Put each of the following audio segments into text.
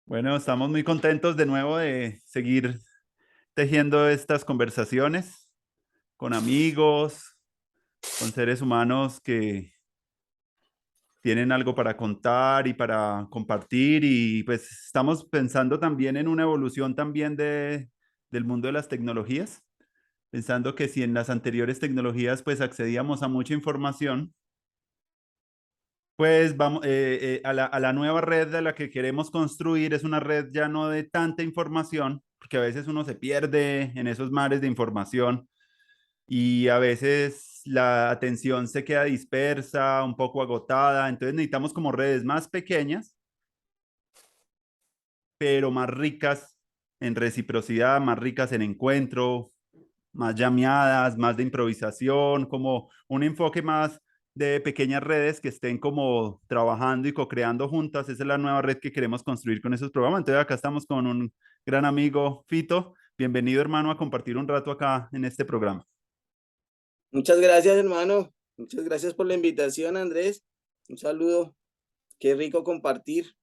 Bueno, estamos muy contentos de nuevo de seguir tejiendo estas conversaciones con amigos, con seres humanos que tienen algo para contar y para compartir y pues estamos pensando también en una evolución también del mundo de las tecnologías, pensando que si en las anteriores tecnologías pues accedíamos a mucha información, pues vamos a la nueva red de la que queremos construir es una red ya no de tanta información, porque a veces uno se pierde en esos mares de información y a veces la atención se queda dispersa, un poco agotada, entonces necesitamos como redes más pequeñas, pero más ricas en reciprocidad, más ricas en encuentro, más llameadas, más de improvisación, como un enfoque más de pequeñas redes que estén como trabajando y co-creando juntas. Esa es la nueva red que queremos construir con esos programas. Entonces acá estamos con un gran amigo, Fito. Bienvenido, hermano, a compartir un rato acá en este programa. Muchas gracias, hermano. Muchas gracias por la invitación, Andrés. Un saludo. Qué rico compartir,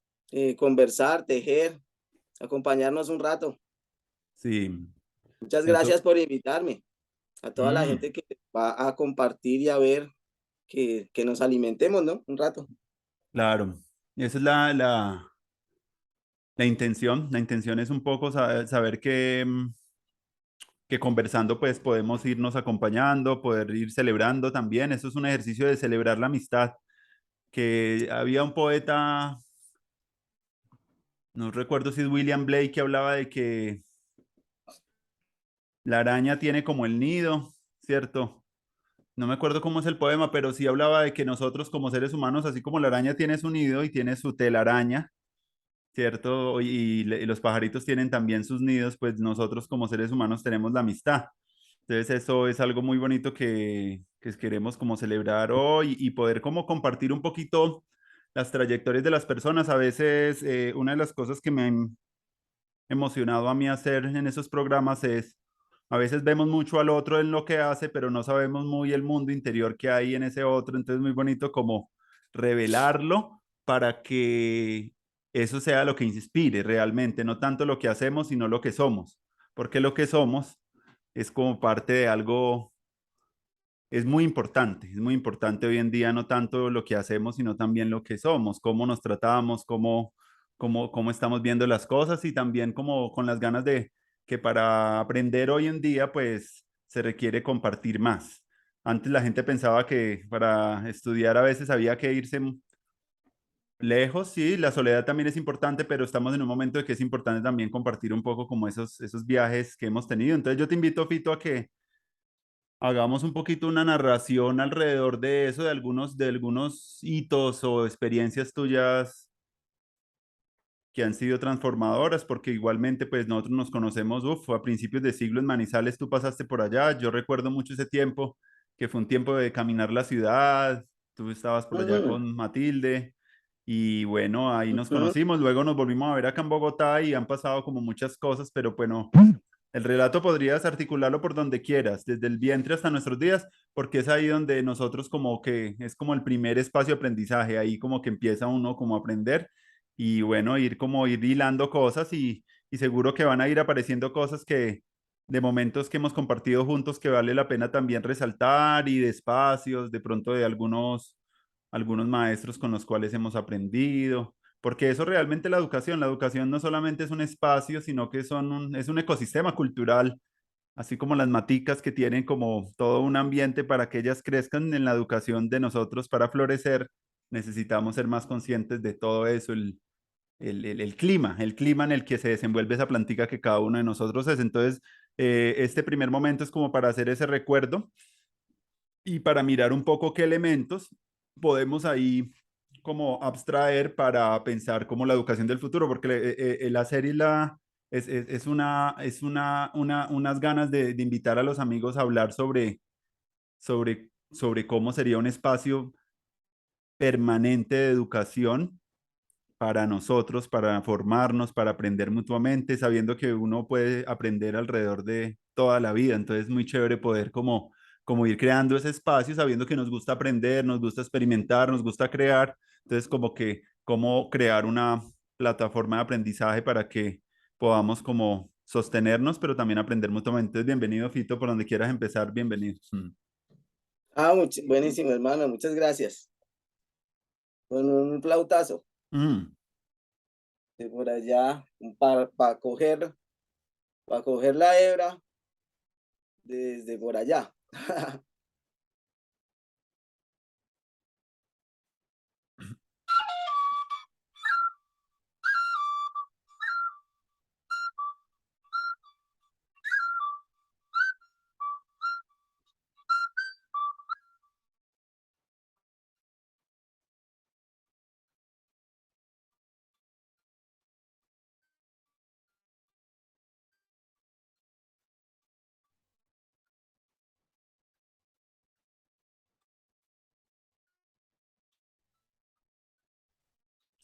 conversar, tejer, acompañarnos un rato. Sí, Muchas gracias eso, por invitarme. A toda la mm, gente que va a compartir y a ver que nos alimentemos, ¿no? Un rato. claro. Esa es la intención. La intención es un poco saber que conversando pues podemos irnos acompañando, poder ir celebrando también. Eso es un ejercicio de celebrar la amistad, que había un poeta, no recuerdo si es William Blake, que hablaba de que la araña tiene como el nido, ¿cierto? No me acuerdo cómo es el poema, pero sí hablaba de que nosotros como seres humanos, así como la araña tiene su nido y tiene su telaraña, ¿cierto? Y los pajaritos tienen también sus nidos, pues nosotros como seres humanos tenemos la amistad. Entonces eso es algo muy bonito que queremos como celebrar hoy y poder como compartir un poquito las trayectorias de las personas. A veces una de las cosas que me han emocionado a mí hacer en esos programas es, a veces vemos mucho al otro en lo que hace, pero no sabemos muy el mundo interior que hay en ese otro. Entonces es muy bonito como revelarlo para que eso sea lo que inspire realmente, no tanto lo que hacemos, sino lo que somos, porque lo que somos es como parte de algo, es muy importante hoy en día, no tanto lo que hacemos, sino también lo que somos, cómo nos tratamos, cómo estamos viendo las cosas y también como con las ganas de que para aprender hoy en día, pues se requiere compartir más. Antes la gente pensaba que para estudiar a veces había que irse lejos, sí, la soledad también es importante, pero estamos en un momento de que es importante también compartir un poco como esos viajes que hemos tenido. Entonces yo te invito, Fito, a que hagamos un poquito una narración alrededor de eso, de algunos hitos o experiencias tuyas que han sido transformadoras, porque igualmente pues nosotros nos conocemos, a principios de siglo en Manizales, tú pasaste por allá, yo recuerdo mucho ese tiempo, que fue un tiempo de caminar la ciudad, tú estabas por allá Mm, con Matilde, y bueno, ahí nos ujú. conocimos, luego nos volvimos a ver acá en Bogotá y han pasado como muchas cosas, pero bueno, el relato podrías articularlo por donde quieras, desde el vientre hasta nuestros días, porque es ahí donde nosotros como que es como el primer espacio de aprendizaje, ahí como que empieza uno como a aprender y bueno, ir hilando cosas y seguro que van a ir apareciendo cosas que de momentos que hemos compartido juntos que vale la pena también resaltar y de espacios, de pronto de algunos maestros con los cuales hemos aprendido. Porque eso realmente la educación no solamente es un espacio, sino que es un ecosistema cultural, así como las maticas que tienen como todo un ambiente para que ellas crezcan en la educación de nosotros para florecer, necesitamos ser más conscientes de todo eso, el clima en el que se desenvuelve esa plantica que cada uno de nosotros es. Entonces, este primer momento es como para hacer ese recuerdo y para mirar un poco qué elementos podemos ahí como abstraer para pensar como la educación del futuro, porque la serie unas ganas de invitar a los amigos a hablar sobre cómo sería un espacio permanente de educación para nosotros, para formarnos, para aprender mutuamente, sabiendo que uno puede aprender alrededor de toda la vida. Entonces es muy chévere poder como ir creando ese espacio, sabiendo que nos gusta aprender, nos gusta experimentar, nos gusta crear. Entonces como que cómo crear plataforma de aprendizaje para que podamos como sostenernos, pero también aprender mutuamente. Entonces, bienvenido, Fito, por donde quieras empezar, bienvenido. Ah, buenísimo, hermano, muchas gracias. Con un flautazo Mm. de por allá para coger la hebra desde por allá.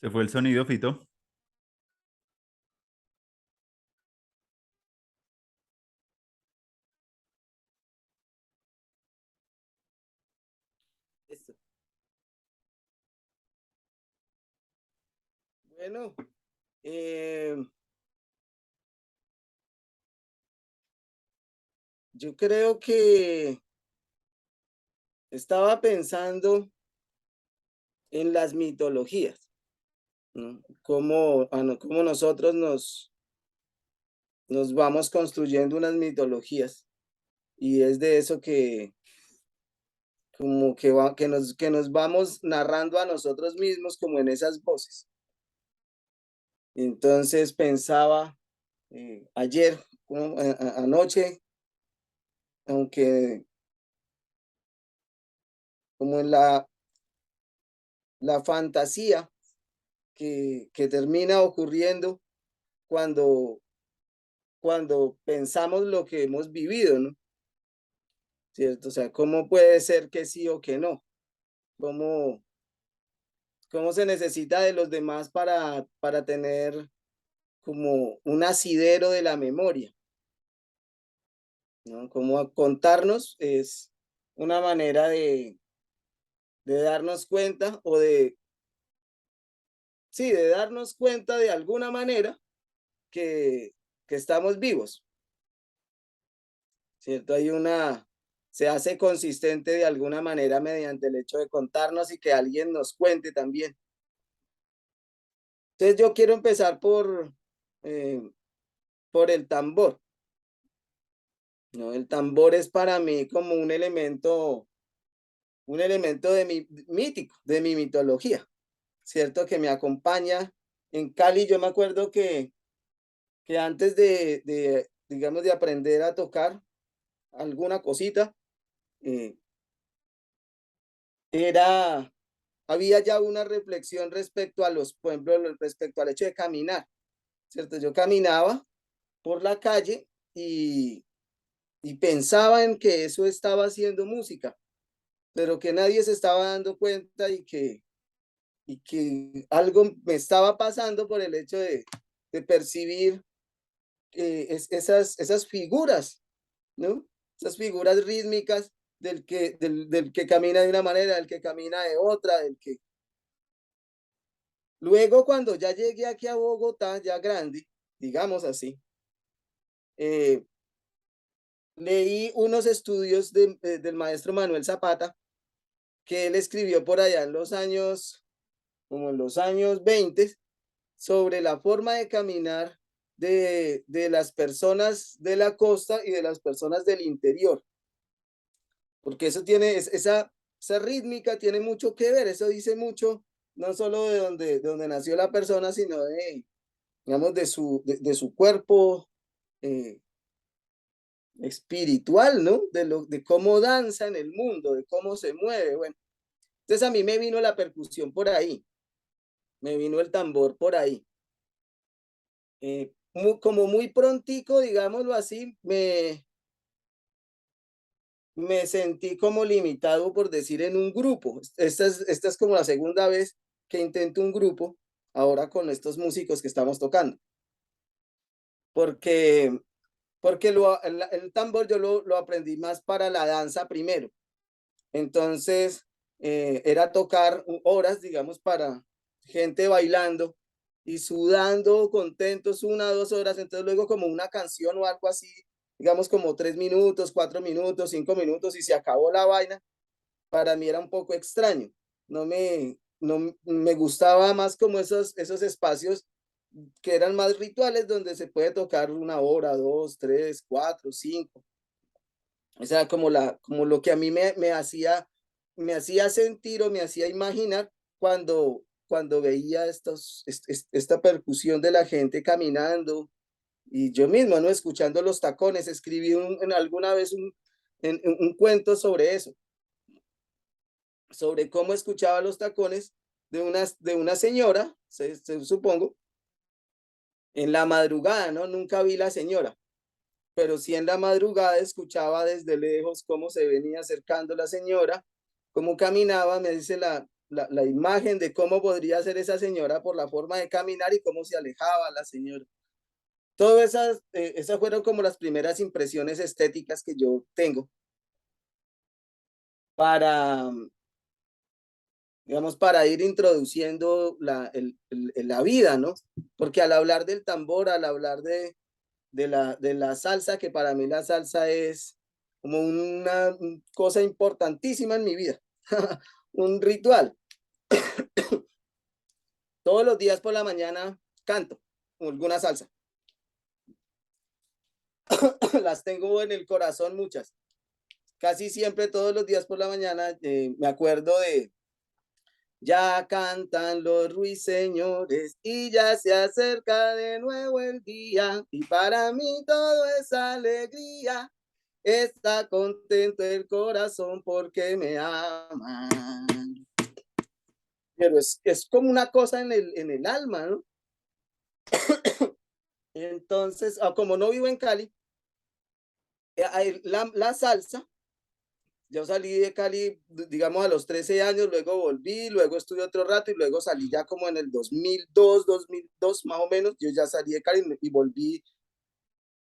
Se fue el sonido, Fito. Listo. Bueno, eh, yo creo que estaba pensando en las mitologías, ¿no? Cómo nosotros nos vamos construyendo unas mitologías. Y es de eso que como que nos vamos narrando a nosotros mismos como en esas voces. Entonces pensaba ayer, anoche, aunque como en la fantasía que termina ocurriendo cuando, cuando pensamos lo que hemos vivido, ¿no? ¿Cierto? O sea, ¿cómo puede ser que sí o que no? ¿Cómo, cómo se necesita de los demás para tener como un asidero de la memoria? ¿No? Como contarnos es una manera de darnos cuenta o sí, de darnos cuenta de alguna manera que, que estamos vivos, ¿cierto? Se hace consistente de alguna manera mediante el hecho de contarnos y que alguien nos cuente también. Entonces yo quiero empezar eh, por el tambor, ¿no? El tambor es para mí como un elemento de mítico, de mi mitología, ¿cierto? Que me acompaña. En Cali yo me acuerdo que antes digamos, de aprender a tocar alguna cosita, eh, era, había ya una reflexión respecto a por ejemplo, respecto al hecho de caminar, ¿cierto? Yo caminaba por la calle y pensaba en que eso estaba haciendo música, pero que nadie se estaba dando cuenta y que algo me estaba pasando por el hecho de percibir esas figuras, ¿no? Esas figuras rítmicas del que camina de una manera, del que camina de otra, del que... Luego, cuando ya llegué aquí a Bogotá, ya grande, digamos así, eh, leí unos estudios del maestro Manuel Zapata, que él escribió por allá en los años, como en los años 20, sobre la forma de caminar de las personas de la costa y de las personas del interior, porque eso tiene, esa rítmica tiene mucho que ver, eso dice mucho, no solo de donde nació la persona, sino digamos, de su cuerpo espiritual, ¿no? De cómo danza en el mundo, de cómo se mueve, bueno. Entonces a mí me vino la percusión por ahí, me vino el tambor por ahí. Como muy prontico, digámoslo así, me sentí como limitado, por decir, en un grupo. Esta es como la segunda vez que intento un grupo, ahora con estos músicos que estamos tocando. Porque, porque el tambor yo lo aprendí más para la danza primero. Entonces, era tocar horas, digamos, para gente bailando. y sudando, contentos 1 o 2 horas, entonces luego como una canción o algo así, digamos como 3 minutos, 4 minutos, 5 minutos y se acabó la vaina, para mí era un poco extraño. No me gustaba más como esos espacios que eran más rituales donde se puede tocar 1 hora, 2, 3, 4, 5. O sea, como lo que a mí me hacía sentir o me hacía imaginar cuando veía esta percusión de la gente caminando y yo mismo, ¿no? Escuchando los tacones, escribí alguna vez un cuento sobre eso, sobre cómo escuchaba los tacones de una señora, supongo, en la madrugada, ¿no? Nunca vi la señora, pero sí en la madrugada escuchaba desde lejos cómo se venía acercando la señora, cómo caminaba, me dice la imagen de cómo podría ser esa señora por la forma de caminar y cómo se alejaba la señora. Todas esas fueron como las primeras impresiones estéticas que yo tengo para, digamos, para ir introduciendo la vida, ¿no? Porque al hablar del tambor, al hablar de la salsa, que para mí la salsa es como una cosa importantísima en mi vida, un ritual. Todos los días por la mañana canto alguna salsa. Las tengo en el corazón muchas. Casi siempre todos los días por la mañana me acuerdo de ya cantan los ruiseñores y ya se acerca de nuevo el día y para mí todo es alegría. Está contento el corazón porque me aman. Pero es como una cosa en el alma, ¿no? Entonces, como no vivo en Cali, la salsa, yo salí de Cali, digamos, a los 13 años, luego volví, luego estuve otro rato y luego salí ya como en el 2002 más o menos, yo ya salí de Cali y volví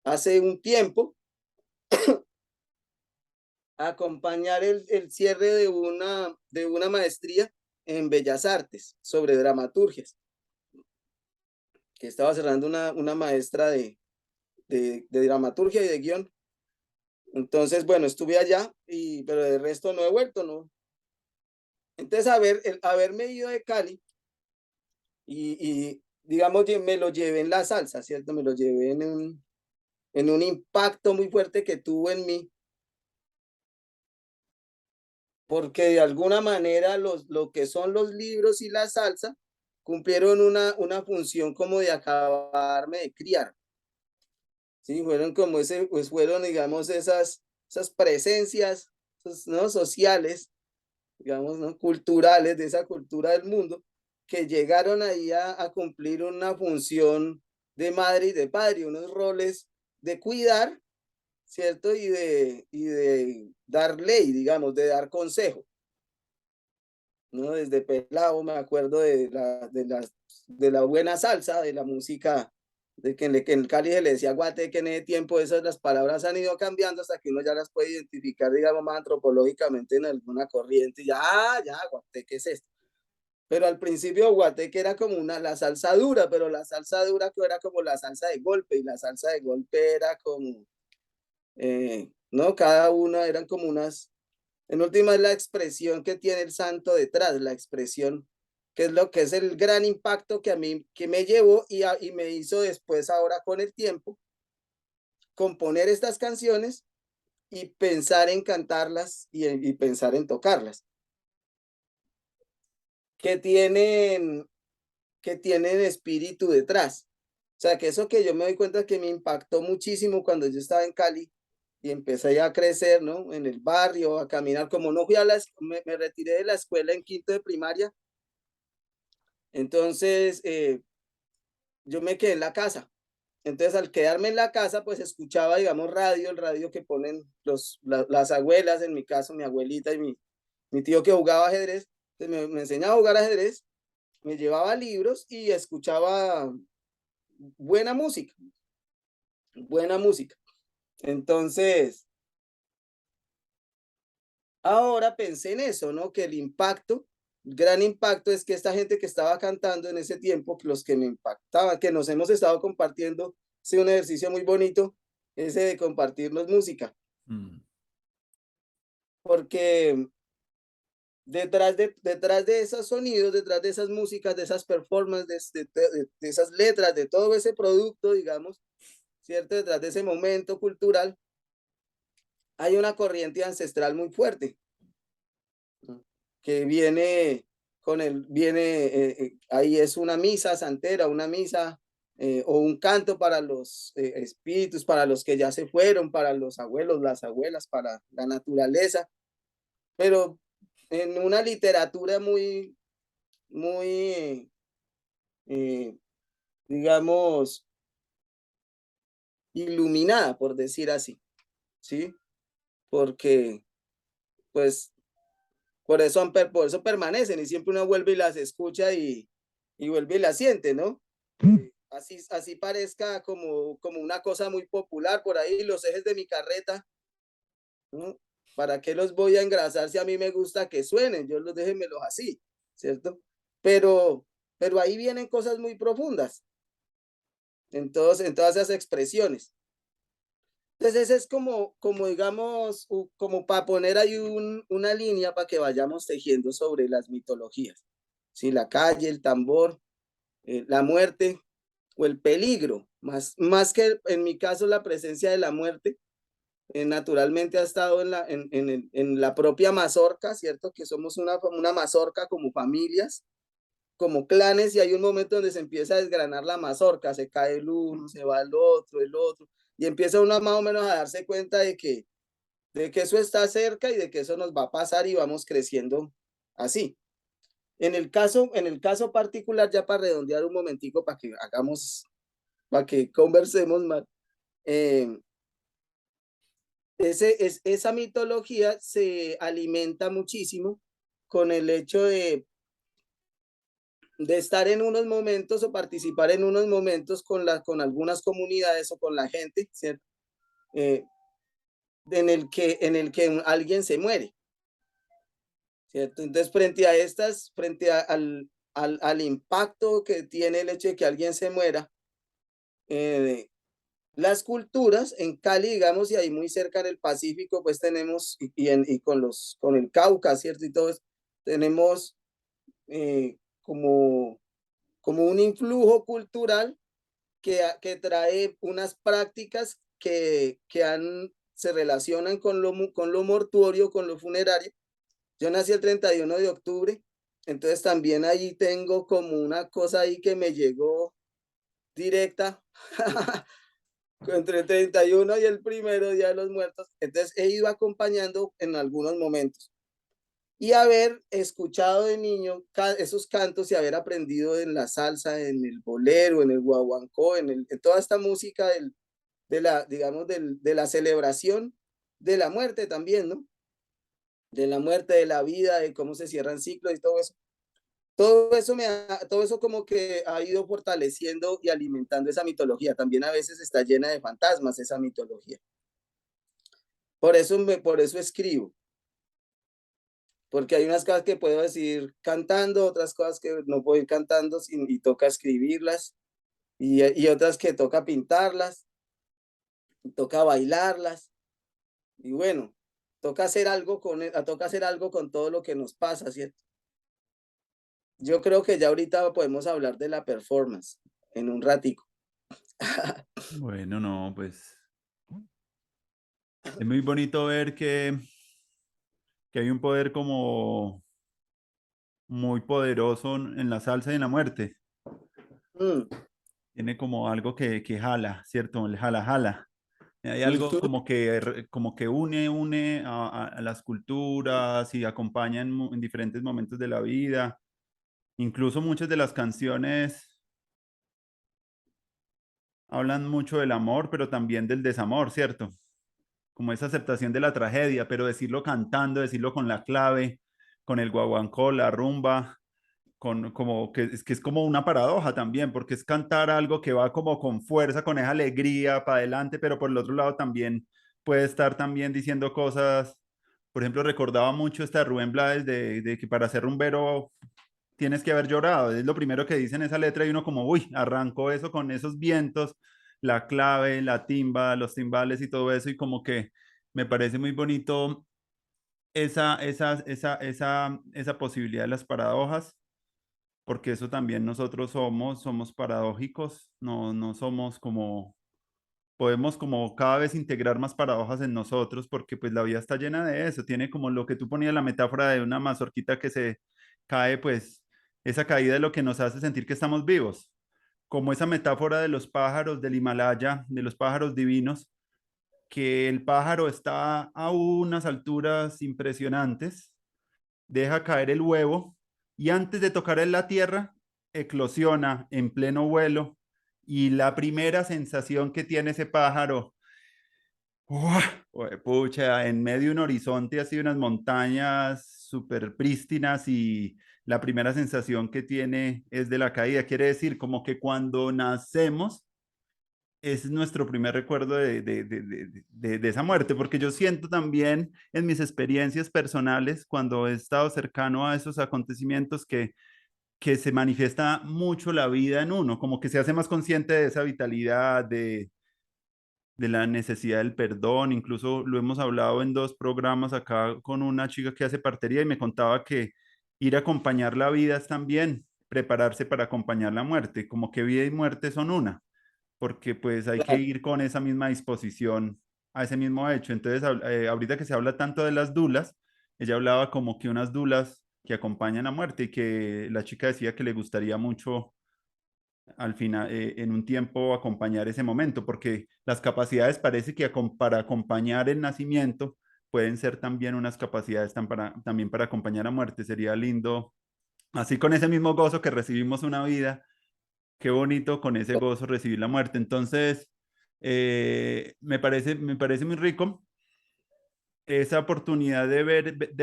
hace un tiempo a acompañar el cierre de una maestría en Bellas Artes sobre dramaturgias, que estaba cerrando una maestra de dramaturgia y de guión. Entonces, bueno, estuve allá, pero de resto no he vuelto, ¿no? Entonces, haberme ido de Cali y digamos, me lo llevé en la salsa, ¿cierto? Me lo llevé en un impacto muy fuerte que tuvo en mí, porque de alguna manera lo que son los libros y la salsa cumplieron una función como de acabarme de criar. Sí, fueron como pues fueron, digamos, esas presencias, ¿no? Sociales, digamos, ¿no? Culturales, de esa cultura del mundo, que llegaron ahí a cumplir una función de madre y de padre, unos roles de cuidar, ¿cierto? Y de dar ley, digamos, de dar consejo, ¿no? Desde pelado me acuerdo de la buena salsa, de la música, de que en Cali se le decía guate, que en ese tiempo las palabras han ido cambiando hasta que uno ya las puede identificar, digamos, más antropológicamente en alguna corriente, y ya, guate, ¿qué es esto? Pero al principio guateque era como la salsa dura, pero la salsa dura que era como la salsa de golpe, y la salsa de golpe era como, ¿no? Cada una eran como en última es la expresión que tiene el santo detrás, la expresión, que es lo que es el gran impacto que a mí, que me llevó y me hizo después, ahora con el tiempo, componer estas canciones y pensar en cantarlas y pensar en tocarlas, que tienen, que tienen espíritu detrás. O sea, que eso que yo me doy cuenta que me impactó muchísimo cuando yo estaba en Cali y empecé ya a crecer, ¿no? En el barrio, a caminar, como no fui me retiré de la escuela en quinto de primaria, entonces yo me quedé en la casa. Entonces, al quedarme en la casa, pues escuchaba, digamos, el radio que ponen las abuelas, en mi caso, mi abuelita y mi tío que jugaba ajedrez. Entonces, me enseñaba a jugar ajedrez, me llevaba libros y escuchaba buena música, buena música. Entonces, ahora pensé en eso, ¿no? Que el impacto gran impacto es que esta gente que estaba cantando en ese tiempo, los que me impactaban, que nos hemos estado compartiendo, ha sido un ejercicio muy bonito, ese de compartirnos música, Mm. porque detrás de esos sonidos, detrás de esas músicas, de esas performances, de esas letras, de todo ese producto, digamos, ¿cierto? Detrás de ese momento cultural, hay una corriente ancestral muy fuerte, ¿no? Que viene ahí es una misa santera, una misa o un canto para los espíritus, para los que ya se fueron, para los abuelos, las abuelas, para la naturaleza, pero en una literatura muy, eh, digamos, iluminada, por decir así, ¿sí? Porque, pues, por eso permanecen y siempre uno vuelve y las escucha y vuelve y las siente, ¿no? Así parezca como una cosa muy popular por ahí, los ejes de mi carreta, ¿no? ¿Para qué los voy a engrasar si a mí me gusta que suenen? Yo los déjenmelos así, ¿cierto? Pero, pero ahí vienen cosas muy profundas en todas esas expresiones. Entonces, ese es como digamos, como para poner ahí una línea para que vayamos tejiendo sobre las mitologías. ¿Sí? La calle, el tambor, la muerte o el peligro, más que en mi caso la presencia de la muerte, naturalmente ha estado en la propia mazorca, ¿cierto? Que somos una mazorca como familias, como clanes, y hay un momento donde se empieza a desgranar la mazorca, se cae el uno, se va el otro, y empieza uno más o menos a darse cuenta de que eso está cerca y de que eso nos va a pasar y vamos creciendo así. En el caso particular, ya para redondear un momentico, para que conversemos más, eh, esa mitología se alimenta muchísimo con el hecho de estar en unos momentos o participar en unos momentos con algunas comunidades o con la gente, ¿cierto? Eh, en el que alguien se muere, ¿cierto? Entonces, al impacto que tiene el hecho de que alguien se muera, eh, las culturas en Cali, digamos, y ahí muy cerca en el Pacífico, pues tenemos, y con el Cauca, ¿cierto? Y todo eso, tenemos eh, como, como un influjo cultural que trae unas prácticas se relacionan con lo mortuorio, con lo funerario. Yo nací el 31 de octubre, entonces también ahí tengo como una cosa ahí que me llegó directa entre el 31 y el primero Día de los Muertos. Entonces he ido acompañando en algunos momentos y haber escuchado de niño esos cantos y haber aprendido en la salsa, en el bolero, en el guaguancó, en toda esta música digamos, de la celebración de la muerte también, ¿no? De la muerte, de la vida, de cómo se cierran ciclos y todo eso. Todo eso como que ha ido fortaleciendo y alimentando esa mitología. También a veces está llena de fantasmas esa mitología. Por eso escribo, porque hay unas cosas que puedo decir cantando, otras cosas que no puedo ir cantando y toca escribirlas, y otras que toca pintarlas, y toca bailarlas, y bueno, toca hacer algo con todo lo que nos pasa, ¿cierto? Yo creo que ya ahorita podemos hablar de la performance en un ratico. Bueno, no, pues es muy bonito ver que hay un poder como muy poderoso en la salsa y en la muerte. Mm, Tiene como algo que jala, ¿cierto? El jala jala. Hay algo ujú. como que une a las culturas y acompaña en diferentes momentos de la vida. Incluso muchas de las canciones hablan mucho del amor, pero también del desamor, ¿cierto? Como esa aceptación de la tragedia, pero decirlo cantando, decirlo con la clave, con el guaguancó, la rumba, como que es como una paradoja también, porque es cantar algo que va como con fuerza, con esa alegría para adelante, pero por el otro lado también puede estar también diciendo cosas Por ejemplo, recordaba mucho esta de Rubén Blades de que para ser rumbero tienes que haber llorado. Es lo primero que dice en esa letra y uno como, uy, arrancó eso con esos vientos, la clave, la timba, los timbales y todo eso y como que me parece muy bonito esa posibilidad de las paradojas, porque eso también nosotros somos paradójicos, no somos como, podemos como cada vez integrar más paradojas en nosotros, porque pues la vida está llena de eso, tiene como lo que tú ponías la metáfora de una mazorquita que se cae, pues esa caída es lo que nos hace sentir que estamos vivos, como esa metáfora de los pájaros del Himalaya, de los pájaros divinos, que el pájaro está a unas alturas impresionantes, deja caer el huevo y antes de tocar en la tierra, eclosiona en pleno vuelo y la primera sensación que tiene ese pájaro, ¡uah! Pucha, en medio de un horizonte así, unas montañas súper prístinas y la primera sensación que tiene es de la caída. Quiere decir como que cuando nacemos es nuestro primer recuerdo de esa muerte, porque yo siento también en mis experiencias personales, cuando he estado cercano a esos acontecimientos, que se manifiesta mucho la vida en uno, como que se hace más consciente de esa vitalidad, de la necesidad del perdón, incluso lo hemos hablado en dos programas acá con una chica que hace partería y me contaba que ir a acompañar la vida es también prepararse para acompañar la muerte, como que vida y muerte son una porque pues hay que Claro. ir con esa misma disposición a ese mismo hecho. Entonces, ahorita que se habla tanto de las dulas, ella hablaba como que unas dulas que acompañan a muerte y que la chica decía que le gustaría mucho al final, en un tiempo, acompañar ese momento, porque las capacidades parece que para acompañar el nacimiento pueden ser también unas capacidades también para acompañar a muerte. Sería lindo, así con ese mismo gozo que recibimos una vida, qué bonito con ese gozo recibir la muerte. Entonces, me parece muy rico esa oportunidad de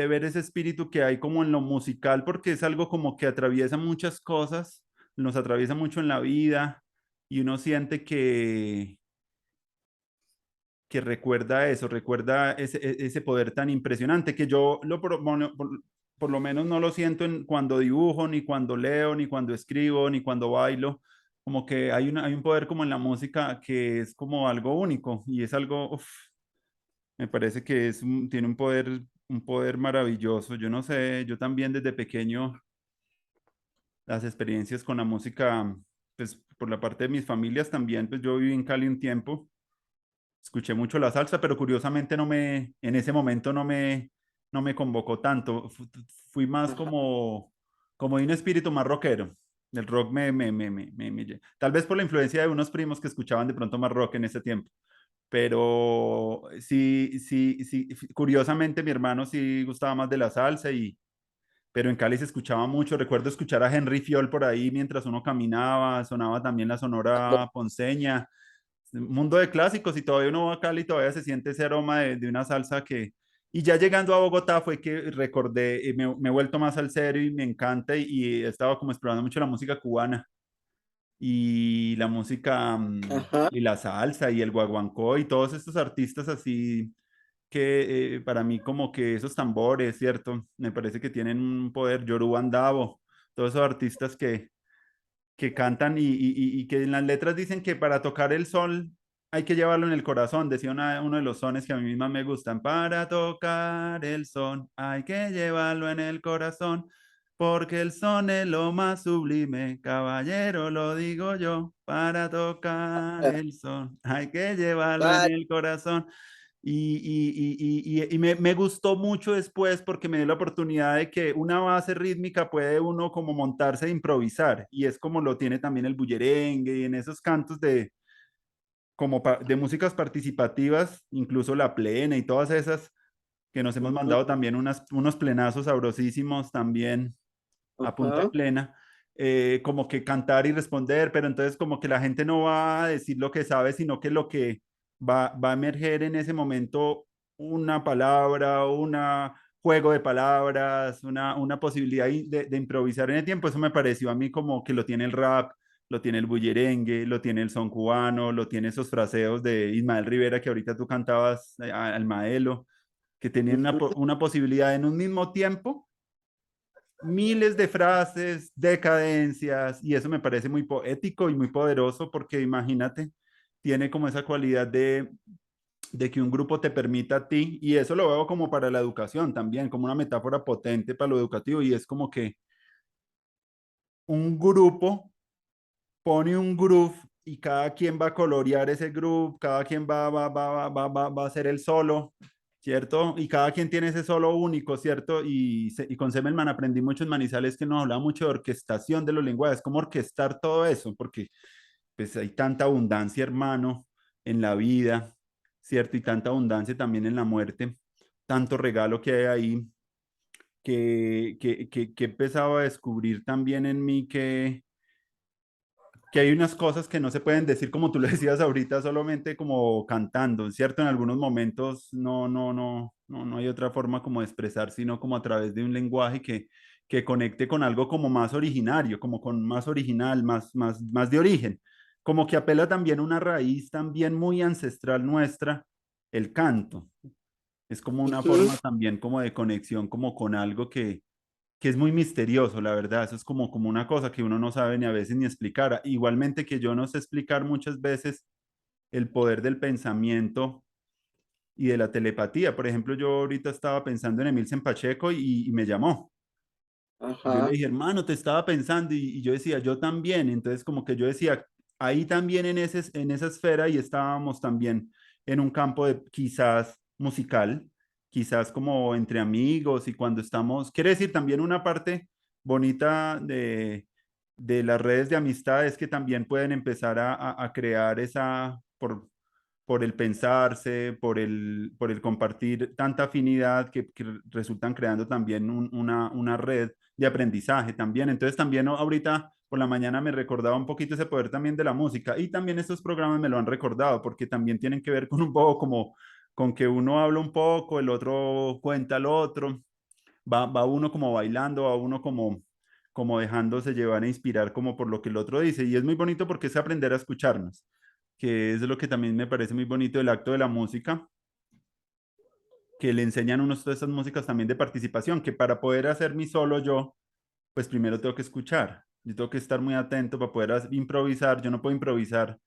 ver ese espíritu que hay como en lo musical, porque es algo como que atraviesa muchas cosas, nos atraviesa mucho en la vida y uno siente que recuerda eso, recuerda ese poder tan impresionante que yo por lo menos no lo siento cuando dibujo, ni cuando leo, ni cuando escribo, ni cuando bailo. Como que hay un poder como en la música que es como algo único y es algo, uf, me parece que tiene un poder maravilloso. Yo no sé, yo también desde pequeño las experiencias con la música, pues por la parte de mis familias también, pues yo viví en Cali un tiempo, escuché mucho la salsa, pero curiosamente en ese momento no me convocó tanto. Fui más Ajá. como de un espíritu más rockero. El rock tal vez por la influencia de unos primos que escuchaban de pronto más rock en ese tiempo. Pero sí, curiosamente mi hermano sí gustaba más de la salsa pero en Cali se escuchaba mucho. Recuerdo escuchar a Henry Fiol por ahí mientras uno caminaba, sonaba también la Sonora Ponceña, un mundo de clásicos y todavía uno va a Cali y todavía se siente ese aroma de una salsa que... Y ya llegando a Bogotá fue que recordé, me he vuelto más salsero y me encanta y he estado como explorando mucho la música cubana y la música Ajá. y la salsa y el guaguancó y todos estos artistas así que para mí como que esos tambores, ¿cierto? Me parece que tienen un poder, Yoruba Andabo, todos esos artistas que cantan y que en las letras dicen que para tocar el sol hay que llevarlo en el corazón, decía uno de los sones que a mí misma me gustan, para tocar el son hay que llevarlo en el corazón, porque el son es lo más sublime, caballero, lo digo yo, para tocar el son hay que llevarlo en Vale. el corazón. Me gustó mucho después porque me dio la oportunidad de que una base rítmica puede uno como montarse e improvisar y es como lo tiene también el bullerengue y en esos cantos de músicas participativas, incluso la plena y todas esas que nos hemos Ujú. mandado también unos plenazos sabrosísimos también a punta de Ajá. plena, como que cantar y responder, pero entonces como que la gente no va a decir lo que sabe, sino que lo que va a emerger en ese momento una palabra, un juego de palabras, una posibilidad de improvisar en el tiempo. Eso me pareció a mí como que lo tiene el rap, lo tiene el bullerengue, lo tiene el son cubano, lo tiene esos fraseos de Ismael Rivera que ahorita tú cantabas al Maelo que tenían Ujú. una posibilidad en un mismo tiempo, miles de frases, decadencias, y eso me parece muy poético y muy poderoso porque imagínate, tiene como esa cualidad de que un grupo te permita a ti, y eso lo veo como para la educación también, como una metáfora potente para lo educativo, y es como que un grupo pone un groove y cada quien va a colorear ese groove, cada quien va a hacer el solo, ¿cierto? Y cada quien tiene ese solo único, ¿cierto? Y con Semelman aprendí mucho en Manizales que nos hablaba mucho de orquestación de los lenguajes, cómo orquestar todo eso, porque pues hay tanta abundancia, hermano, en la vida, ¿cierto? Y tanta abundancia también en la muerte, tanto regalo que hay ahí, que he empezado a descubrir también en mí que hay unas cosas que no se pueden decir como tú lo decías ahorita, solamente como cantando, ¿cierto? En algunos momentos no hay otra forma como de expresar, sino como a través de un lenguaje que conecte con algo como más originario, como con más original, más de origen, como que apela también a una raíz también muy ancestral nuestra, el canto. Es como una Ujú. forma también como de conexión, como con algo que es muy misterioso, la verdad. Eso es como una cosa que uno no sabe ni a veces ni explicar. Igualmente que yo no sé explicar muchas veces el poder del pensamiento y de la telepatía. Por ejemplo, yo ahorita estaba pensando en Emilsen Pacheco y me llamó. Yo le Ajá. dije, hermano, te estaba pensando y yo decía, yo también. Entonces como que yo decía, ahí también en esa esfera y estábamos también en un campo de quizás musical, quizás como entre amigos y cuando estamos, quiere decir también una parte bonita de las redes de amistades que también pueden empezar a crear esa, por el pensarse, por el compartir tanta afinidad que resultan creando también una red de aprendizaje también. Entonces también ahorita por la mañana me recordaba un poquito ese poder también de la música y también estos programas me lo han recordado porque también tienen que ver con un poco como con que uno habla un poco, el otro cuenta al otro, va uno como bailando, va uno como dejándose llevar e inspirar como por lo que el otro dice. Y es muy bonito porque es aprender a escucharnos, que es lo que también me parece muy bonito del acto de la música, que le enseñan unos todas esas músicas también de participación, que para poder hacer mi solo yo, pues primero tengo que escuchar. Yo tengo que estar muy atento para poder improvisar. Yo no puedo improvisar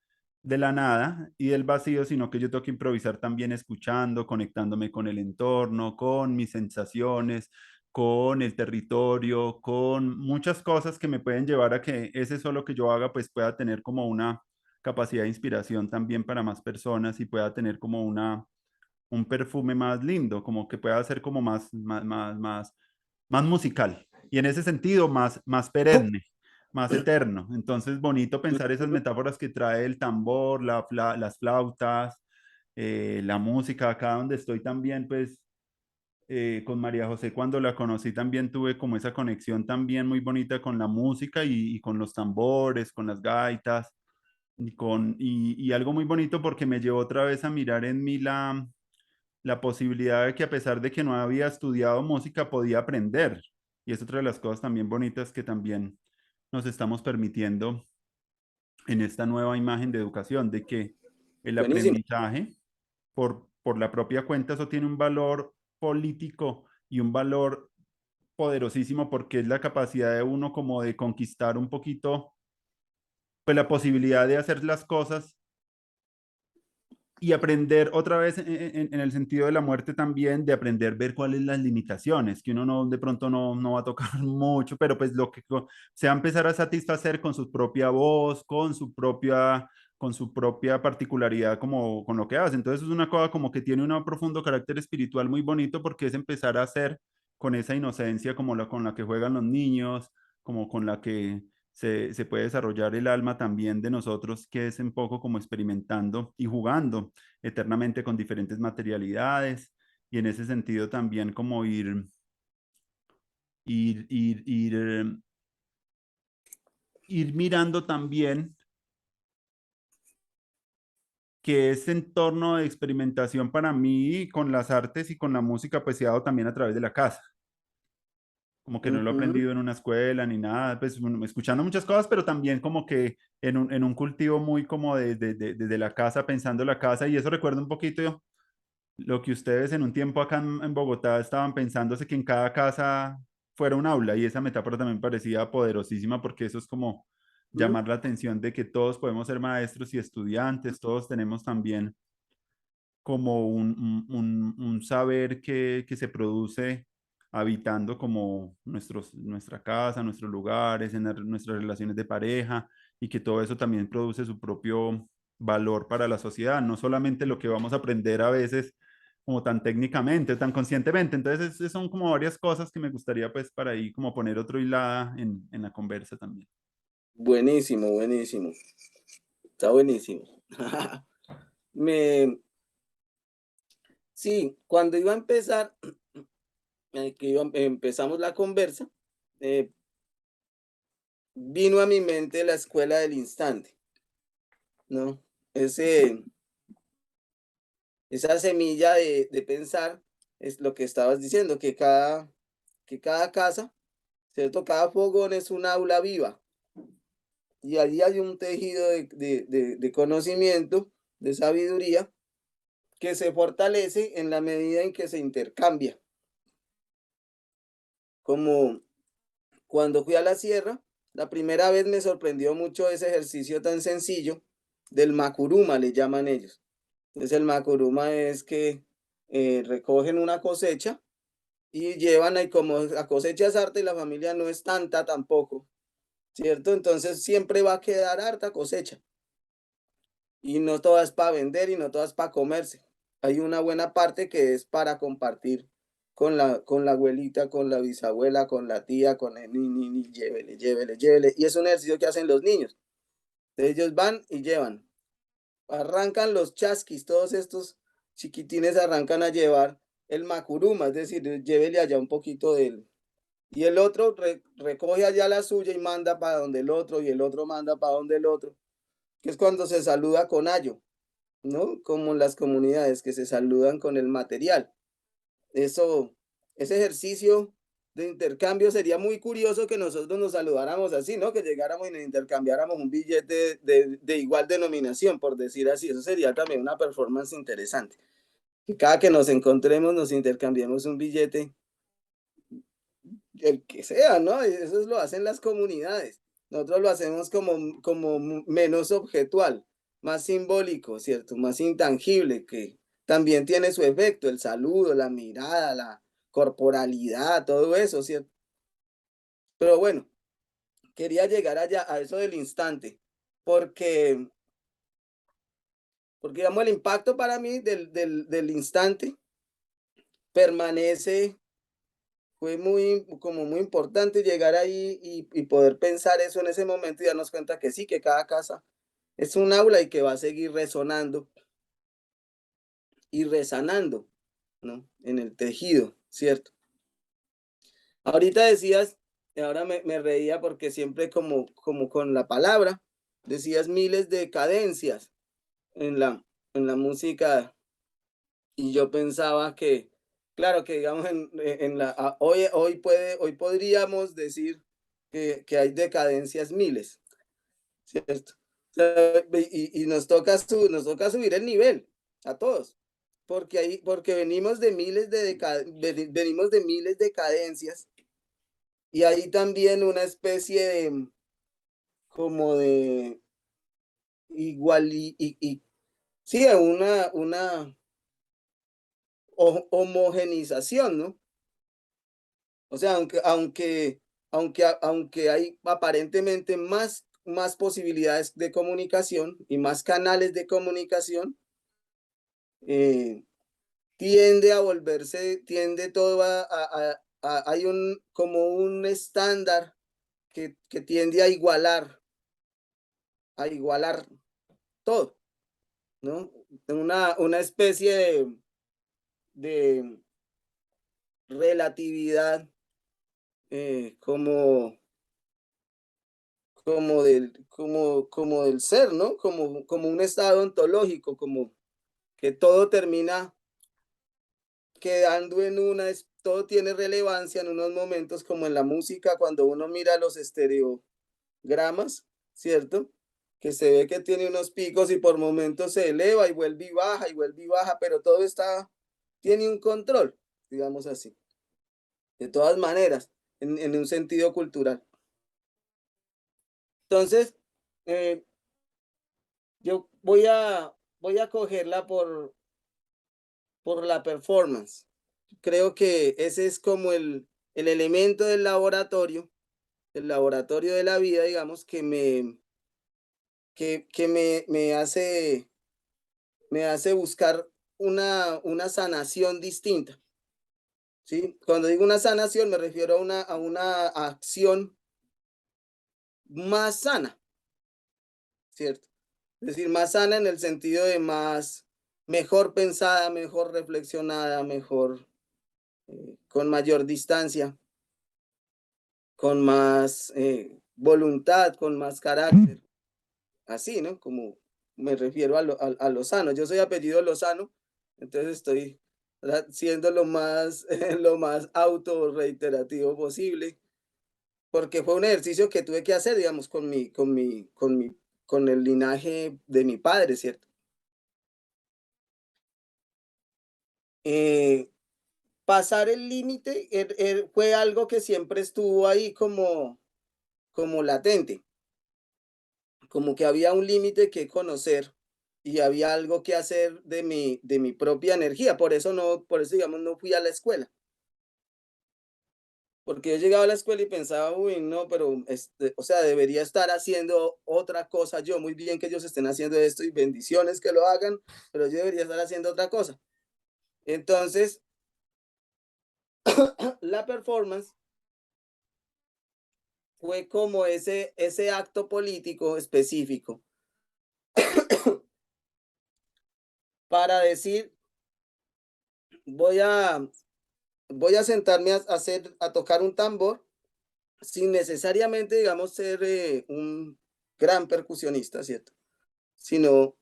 de la nada y del vacío, sino que yo tengo que improvisar también escuchando, conectándome con el entorno, con mis sensaciones, con el territorio, con muchas cosas que me pueden llevar a que ese solo que yo haga pues pueda tener como una capacidad de inspiración también para más personas y pueda tener como un perfume más lindo, como que pueda ser como más musical. Y en ese sentido, más perenne, más eterno. Entonces, bonito pensar esas Ujú. metáforas que trae el tambor, las flautas, la música. Acá donde estoy también, pues, con María José, cuando la conocí, también tuve como esa conexión también muy bonita con la música y con los tambores, con las gaitas. Y algo muy bonito porque me llevó otra vez a mirar en mí la posibilidad de que a pesar de que no había estudiado música, podía aprender. Y es otra de las cosas también bonitas que también nos estamos permitiendo en esta nueva imagen de educación, de que el Buenísimo. aprendizaje por la propia cuenta, eso tiene un valor político y un valor poderosísimo porque es la capacidad de uno como de conquistar un poquito, pues la posibilidad de hacer las cosas y aprender otra vez en el sentido de la muerte también, de aprender a ver cuáles las limitaciones, que uno no, de pronto no va a tocar mucho, pero pues lo que se va a empezar a satisfacer con su propia voz, con su propia particularidad como con lo que hace. Entonces es una cosa como que tiene un profundo carácter espiritual muy bonito porque es empezar a hacer con esa inocencia como con la que juegan los niños, como con la que se puede desarrollar el alma también de nosotros, que es un poco como experimentando y jugando eternamente con diferentes materialidades y en ese sentido también como ir ir mirando también que ese entorno de experimentación para mí con las artes y con la música pues se ha dado también a través de la casa. Como que no lo he Ujú. aprendido en una escuela ni nada, pues escuchando muchas cosas, pero también como que en un cultivo muy como desde la casa, pensando la casa, y eso recuerda un poquito lo que ustedes en un tiempo acá en Bogotá estaban pensándose que en cada casa fuera un aula y esa metáfora también parecía poderosísima porque eso es como ¿Mm? llamar la atención de que todos podemos ser maestros y estudiantes, todos tenemos también como un saber que se produce habitando como nuestra casa, nuestros lugares, en nuestras relaciones de pareja y que todo eso también produce su propio valor para la sociedad, no solamente lo que vamos a aprender a veces como tan técnicamente, tan conscientemente. Entonces, son como varias cosas que me gustaría pues para ahí como poner otro hilada en la conversa también. Buenísimo, buenísimo. Está buenísimo. Me, sí, cuando iba a empezar, empezamos la conversa, eh, vino a mi mente la escuela del instante, ¿no? Ese, esa semilla de pensar es lo que estabas diciendo, que cada casa, ¿cierto? Cada fogón es un aula viva y allí hay un tejido de conocimiento, de sabiduría, que se fortalece en la medida en que se intercambia. Como cuando fui a la sierra, la primera vez me sorprendió mucho ese ejercicio tan sencillo del macuruma, le llaman ellos. Entonces el macuruma es que recogen una cosecha y llevan ahí, como la cosecha es harta y la familia no es tanta tampoco, ¿cierto? Entonces siempre va a quedar harta cosecha y no todas para vender y no todas para comerse. Hay una buena parte que es para compartir con la abuelita, con la bisabuela, con la tía, con el ni, llévele, llévele, llévele. Y es un ejercicio que hacen los niños. Entonces ellos van y llevan, arrancan los chasquis, todos estos chiquitines arrancan a llevar el macuruma, es decir, llévele allá un poquito de él. Y el otro recoge allá la suya y manda para donde el otro, y el otro manda para donde el otro, que es cuando se saluda con ayo, ¿no? Como en las comunidades que se saludan con el material. Eso, ese ejercicio de intercambio sería muy curioso que nosotros nos saludáramos así, ¿no? Que llegáramos y nos intercambiáramos un billete de igual denominación, por decir así. Eso sería también una performance interesante. Que cada que nos encontremos nos intercambiemos un billete, el que sea, ¿no? Eso lo hacen las comunidades. Nosotros lo hacemos como menos objetual, más simbólico, ¿cierto? Más intangible, que también tiene su efecto, el saludo, la mirada, la corporalidad, todo eso, ¿cierto? Pero bueno, quería llegar allá a eso del instante, porque, porque digamos, el impacto para mí del instante permanece. Fue muy, como muy importante llegar ahí y poder pensar eso en ese momento y darnos cuenta que sí, que cada casa es un aula y que va a seguir resonando y resanando, ¿no? En el tejido, ¿cierto? Ahorita decías, y ahora me reía porque siempre como con la palabra, decías miles de cadencias en en la música y yo pensaba que, claro, que digamos hoy podríamos decir que hay decadencias miles, ¿cierto? O sea, y nos toca subir el nivel a todos, porque venimos de venimos de miles de cadencias y hay también una especie de, como de igual sí, una homogenización, ¿no? O sea, aunque hay aparentemente más posibilidades de comunicación y más canales de comunicación, eh, tiende todo hay como un estándar que tiende a igualar todo, ¿no? Una especie de relatividad como como del ser, ¿no? Como un estado ontológico, como que todo termina quedando todo tiene relevancia en unos momentos, como en la música, cuando uno mira los estereogramas, ¿cierto? Que se ve que tiene unos picos y por momentos se eleva y vuelve y baja, pero todo está tiene un control, digamos así, de todas maneras, en un sentido cultural. Entonces, eh, yo voy a cogerla por la performance. Creo que ese es como el elemento del laboratorio de la vida, digamos, que me hace buscar una sanación distinta, ¿sí? Cuando digo una sanación me refiero a una acción más sana, ¿cierto? Es decir, más sana en el sentido de más, mejor pensada, mejor reflexionada, mejor, con mayor distancia, con más voluntad, con más carácter. Así, ¿no? Como me refiero a Lozano. Yo soy apellido Lozano, entonces estoy siendo lo más autorreiterativo posible, porque fue un ejercicio que tuve que hacer, digamos, con el linaje de mi padre, ¿cierto? Eh, Pasar el límite fue algo que siempre estuvo ahí como latente, como que había un límite que conocer y había algo que hacer de mi propia energía. Por eso, digamos, no fui a la escuela. Porque yo llegaba a la escuela y pensaba, uy, no, pero, o sea, debería estar haciendo otra cosa yo. Muy bien que ellos estén haciendo esto y bendiciones que lo hagan, pero yo debería estar haciendo otra cosa. Entonces, la performance fue como ese acto político específico para decir, voy a, voy a sentarme a tocar un tambor sin necesariamente, digamos, ser un gran percusionista, ¿cierto? Sino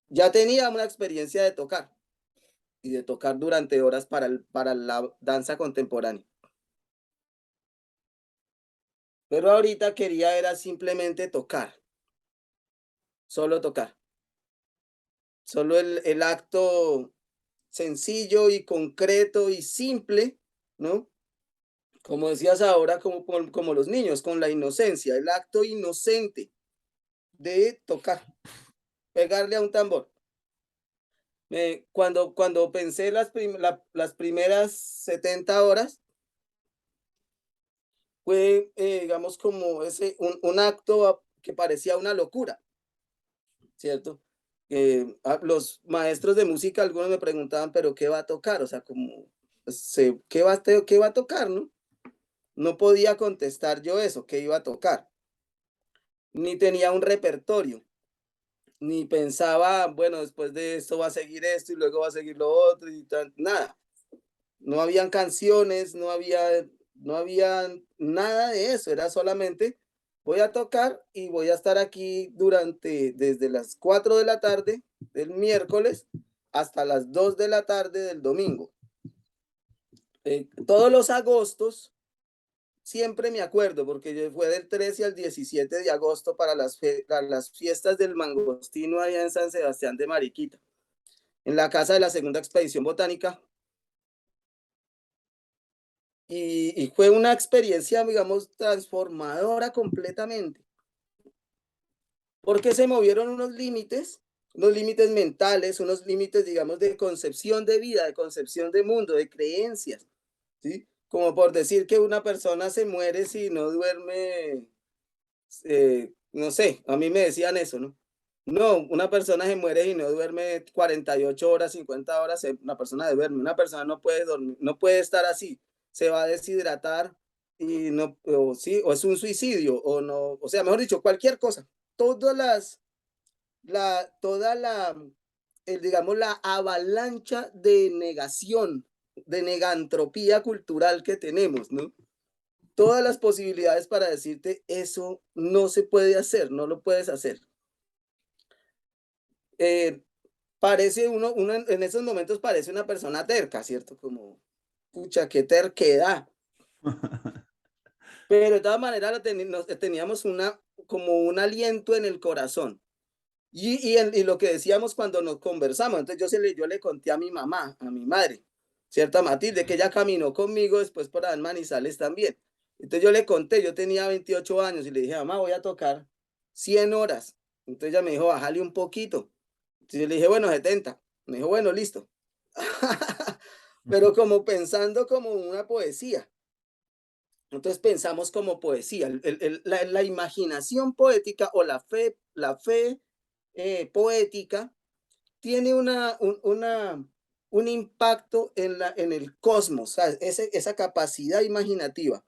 ya tenía una experiencia de tocar y de tocar durante horas para la danza contemporánea. Pero ahorita quería era simplemente tocar, solo tocar, solo el acto sencillo y concreto y simple, ¿no? Como decías ahora, como los niños, con la inocencia, el acto inocente de tocar, pegarle a un tambor. Cuando pensé las primeras 70 horas, fue, digamos, como un acto que parecía una locura, ¿cierto? Los maestros de música, algunos me preguntaban, pero ¿qué va a tocar? O sea, como, ¿qué va a tocar, no? No podía contestar yo eso, ¿qué iba a tocar? Ni tenía un repertorio, ni pensaba, bueno, después de esto va a seguir esto y luego va a seguir lo otro y tal, nada. No habían canciones, no había nada de eso, era solamente voy a tocar y voy a estar aquí desde las 4 de la tarde del miércoles hasta las 2 de la tarde del domingo. Todos los agostos, siempre me acuerdo, porque fue del 13 al 17 de agosto para para las fiestas del mangostino allá en San Sebastián de Mariquita, en la casa de la segunda expedición botánica. Y fue una experiencia, digamos, transformadora completamente, porque se movieron unos límites mentales, unos límites, digamos, de concepción de vida, de concepción de mundo, de creencias, ¿sí? Como por decir que una persona se muere si no duerme, no sé, a mí me decían eso, ¿no? No, una persona se muere y no duerme 48 horas, 50 horas, una persona duerme, una persona no puede dormir, no puede estar así, se va a deshidratar y no, o sí, o es un suicidio, o no, o sea, mejor dicho, cualquier cosa. Todas toda digamos, la avalancha de negación, de negantropía cultural que tenemos, ¿no? Todas las posibilidades para decirte eso no se puede hacer, no lo puedes hacer. Eh, uno en esos momentos parece una persona terca, ¿cierto? Como, pucha, qué terquedad. Pero de todas maneras teníamos como un aliento en el corazón, Y lo que decíamos cuando nos conversamos, entonces yo le conté a mi mamá, a mi madre, ¿cierto? A Matilde, que ella caminó conmigo después por Manizales también. Entonces yo le conté, yo tenía 28 años y le dije, mamá, voy a tocar 100 horas. Entonces ella me dijo, bájale un poquito. Entonces yo le dije, bueno, 70. Me dijo, bueno, listo. Pero como pensando como una poesía. Entonces pensamos como poesía. La imaginación poética o la fe poética tiene un impacto en el cosmos, ¿sabes? Esa capacidad imaginativa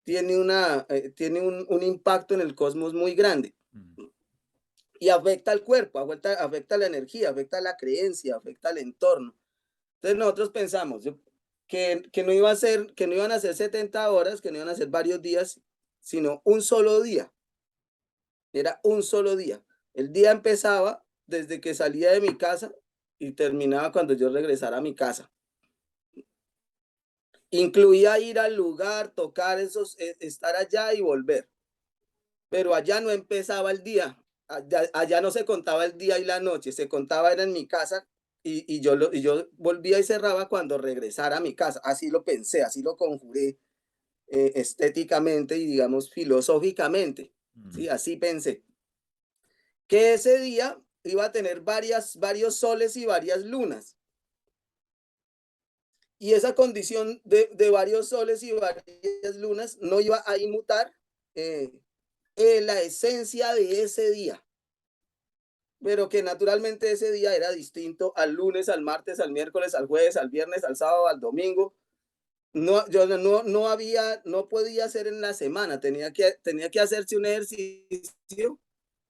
tiene un impacto en el cosmos muy grande Mm. y afecta al cuerpo, afecta la energía, afecta la creencia, afecta el entorno. Entonces nosotros pensamos que no iba a ser, que no iban a ser 70 horas, que no iban a ser varios días, sino un solo día. Era un solo día. El día empezaba desde que salía de mi casa y terminaba cuando yo regresara a mi casa. Incluía ir al lugar, tocar estar allá y volver. Pero allá no empezaba el día. Allá no se contaba el día y la noche, se contaba era en mi casa y yo volvía y cerraba cuando regresara a mi casa. Así lo pensé, así lo conjuré estéticamente y digamos filosóficamente. Mm. Sí, así pensé. Que ese día iba a tener varios soles y varias lunas. Y esa condición de varios soles y varias lunas no iba a inmutar eh, la esencia de ese día, pero que naturalmente ese día era distinto al lunes, al martes, al miércoles, al jueves, al viernes, al sábado, al domingo. No, yo no podía hacer en la semana, tenía que hacerse un ejercicio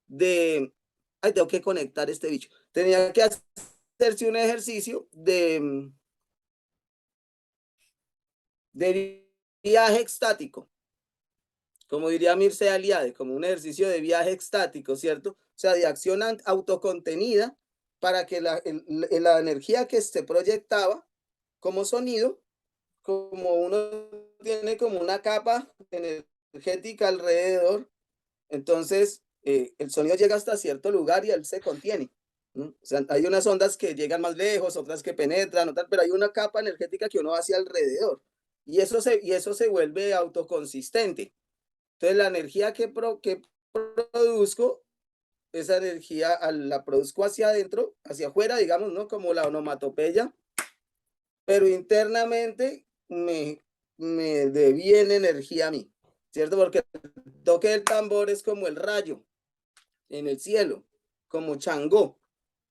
de, ay, tengo que conectar este bicho, tenía que hacerse un ejercicio de viaje extático, como diría Mircea Eliade, como un ejercicio de viaje extático, ¿cierto? O sea, de acción autocontenida para que la energía que se proyectaba como sonido, como uno tiene como una capa energética alrededor, entonces el sonido llega hasta cierto lugar y él se contiene. ¿No? O sea, hay unas ondas que llegan más lejos, otras que penetran, otras, pero hay una capa energética que uno va hacia alrededor y eso se vuelve autoconsistente. Entonces la energía que produzco, esa energía la produzco hacia adentro, hacia afuera, digamos, ¿no? Como la onomatopeya, pero internamente me deviene energía a mí, ¿cierto? Porque el toque del tambor es como el rayo en el cielo, como Changó,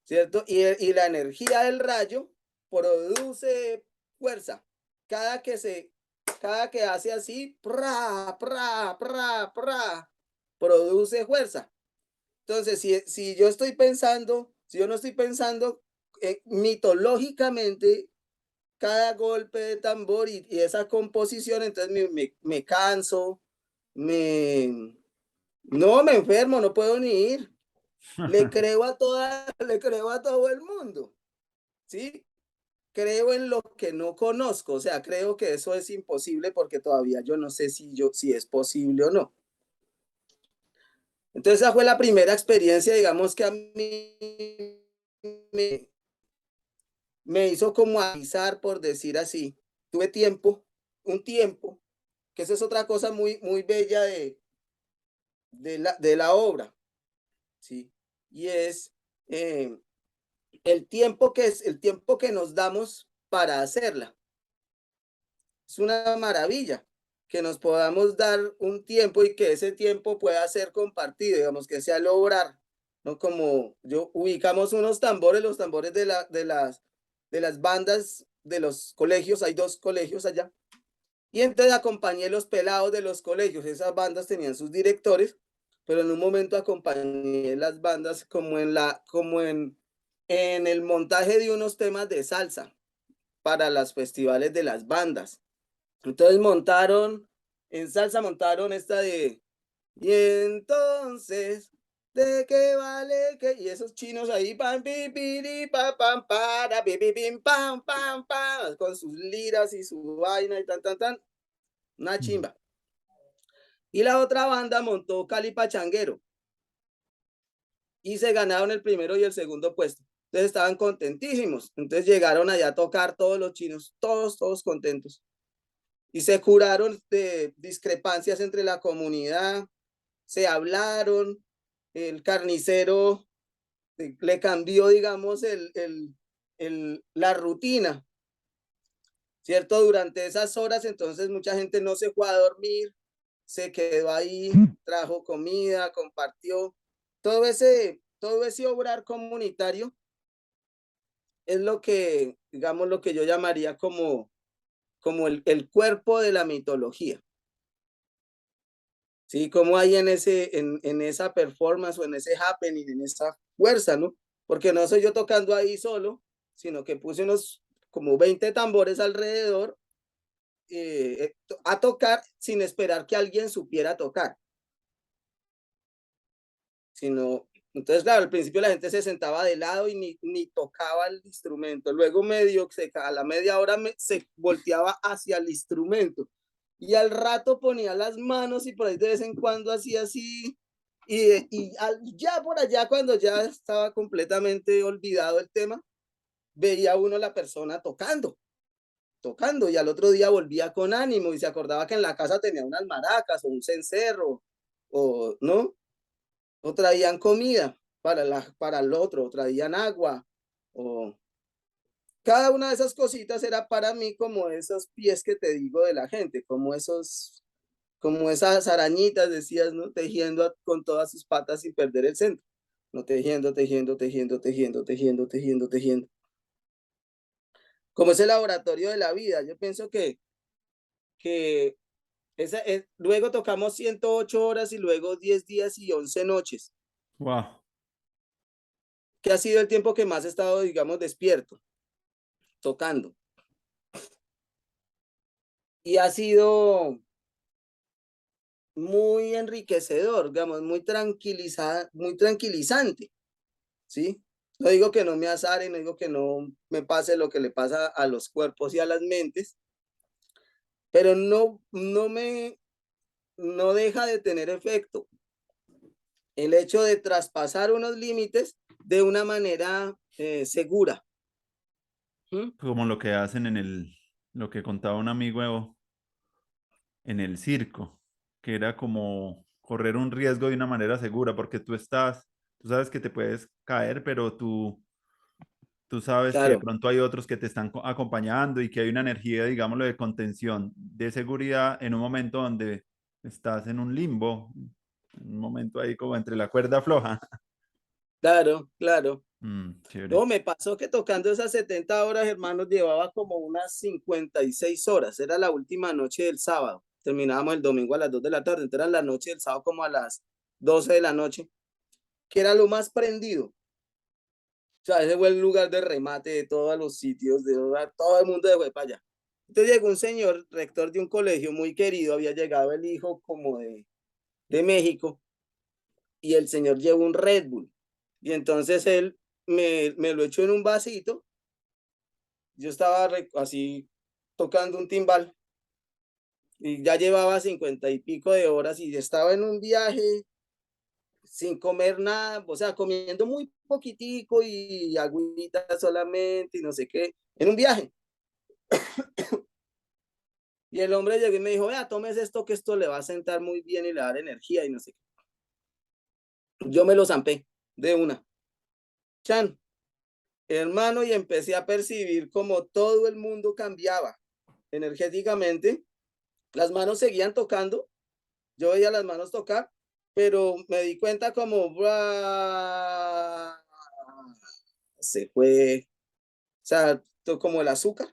¿cierto? Y la energía del rayo produce fuerza. Cada que se, cada que hace así, produce fuerza. Entonces, si yo estoy pensando, si yo no estoy pensando mitológicamente, cada golpe de tambor y esa composición, entonces me canso, me, no me enfermo, no puedo ni ir. Le creo a todo el mundo, ¿sí? Creo en lo que no conozco, o sea, creo que eso es imposible porque todavía yo no sé si es posible o no. Entonces esa fue la primera experiencia, digamos, que a mí me, me hizo como avisar, por decir así. Tuve un tiempo, que eso es otra cosa muy bella de la obra, ¿sí? Y es eh, el tiempo que nos damos para hacerla. Es una maravilla que nos podamos dar un tiempo y que ese tiempo pueda ser compartido, digamos, que sea lograr, ¿no? Como yo ubicamos unos tambores, los tambores de las bandas de los colegios, hay dos colegios allá, y entonces acompañé los pelados de los colegios, esas bandas tenían sus directores, pero en un momento acompañé las bandas en el montaje de unos temas de salsa para los festivales de las bandas. Entonces en salsa montaron esta de, y entonces, ¿de qué vale que? Y esos chinos ahí, pam, pi, piri, pa, pam, para, pi, pi, pim, pam, pam, pam, con sus liras y su vaina y tan, una Mm. chimba. Y la otra banda montó Cali Pachanguero. y se ganaron el primero y el segundo puesto. Entonces estaban contentísimos. Entonces llegaron allá a tocar todos los chinos, todos contentos. Y se curaron de discrepancias entre la comunidad, se hablaron, el carnicero le cambió, digamos, la rutina, ¿cierto? Durante esas horas, entonces mucha gente no se fue a dormir, se quedó ahí, trajo comida, compartió. Todo ese obrar comunitario es lo que, digamos, lo que yo llamaría como el cuerpo de la mitología. Sí, como hay en esa performance o en ese happening, en esa fuerza, ¿no? Porque no soy yo tocando ahí solo, sino que puse unos como 20 tambores alrededor a tocar sin esperar que alguien supiera tocar. Entonces, claro, al principio la gente se sentaba de lado y ni tocaba el instrumento. Luego a la media hora se volteaba hacia el instrumento. Y al rato ponía las manos y por ahí de vez en cuando hacía así. Ya por allá, cuando ya estaba completamente olvidado el tema, veía uno la persona tocando. Y al otro día volvía con ánimo y se acordaba que en la casa tenía unas maracas o un cencerro, o no, o traían comida para el otro, o traían agua, o cada una de esas cositas era para mí como esos pies que te digo de la gente, como esas arañitas, decías, ¿no? Tejiendo con todas sus patas sin perder el centro, no tejiendo, tejiendo, tejiendo, tejiendo, tejiendo, tejiendo, tejiendo. Como ese laboratorio de la vida, yo pienso que luego tocamos 108 horas y luego 10 días y 11 noches. Wow. Que ha sido el tiempo que más he estado, digamos, despierto, tocando. Y ha sido muy enriquecedor, digamos, muy tranquilizante, ¿sí? No digo que no me azare, no digo que no me pase lo que le pasa a los cuerpos y a las mentes, pero no deja de tener efecto el hecho de traspasar unos límites de una manera segura. Como lo que hacen lo que contaba un amigo en el circo, que era como correr un riesgo de una manera segura, porque tú sabes que te puedes caer, pero tú sabes que de Claro, pronto hay otros que te están acompañando y que hay una energía, digámoslo, de contención, de seguridad en un momento donde estás en un limbo, en un momento ahí como entre la cuerda floja. claro, claro. Chévere. No, me pasó que tocando esas 70 horas, hermanos, llevaba como unas 56 horas. Era la última noche del sábado. Terminábamos el domingo a las 2 de la tarde. Entonces era la noche del sábado como a las 12 de la noche, que era lo más prendido. O sea, ese fue el lugar de remate de todos los sitios, todo el mundo fue para allá. Entonces llegó un señor, rector de un colegio muy querido, había llegado el hijo como de México, y el señor llevó un Red Bull. Y entonces él me lo echó en un vasito. Yo estaba así tocando un timbal y ya llevaba 50 y pico de horas y estaba en un viaje sin comer nada, o sea, comiendo muy poquitico y agüita solamente y no sé qué, en un viaje. Y el hombre llegó y me dijo, vea, tomes esto, que esto le va a sentar muy bien y le va a dar energía y no sé qué. Yo me lo zampé de una. Chan, hermano, y empecé a percibir como todo el mundo cambiaba energéticamente. Las manos seguían tocando, yo veía las manos tocar, pero me di cuenta como se fue, o sea, como el azúcar,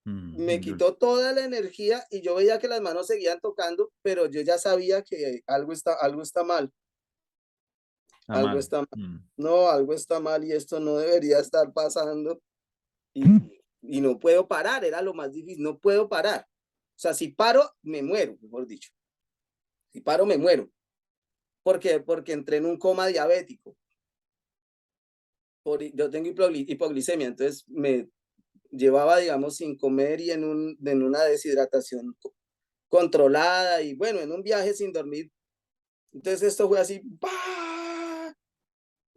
me Mm, quitó toda la energía y yo veía que las manos seguían tocando, pero yo ya sabía que algo está mal, está algo mal. está mal. Mm. No, algo está mal y esto no debería estar pasando y, y no puedo parar, era lo más difícil, no puedo parar. O sea, si paro, me muero, mejor dicho. Si paro, me muero. ¿Por qué? Porque entré en un coma diabético. Yo tengo hipoglicemia, entonces me llevaba, digamos, sin comer y en una deshidratación controlada y bueno, en un viaje sin dormir. Entonces esto fue así, ¡bah!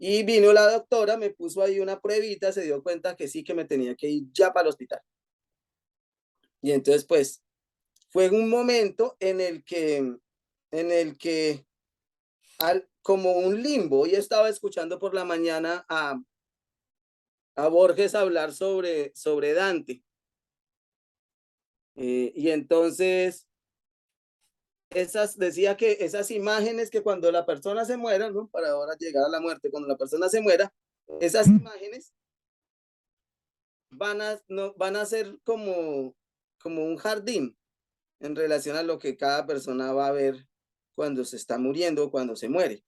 Y vino la doctora, me puso ahí una pruebita, se dio cuenta que sí, que me tenía que ir ya para el hospital. Y entonces, pues, fue un momento en el que como un limbo, y estaba escuchando por la mañana a Borges hablar sobre Dante. Y entonces, decía que esas imágenes que cuando la persona se muera, ¿no? Para ahora llegar a la muerte, cuando la persona se muera, esas imágenes no, van a ser como un jardín en relación a lo que cada persona va a ver cuando se está muriendo, cuando se muere,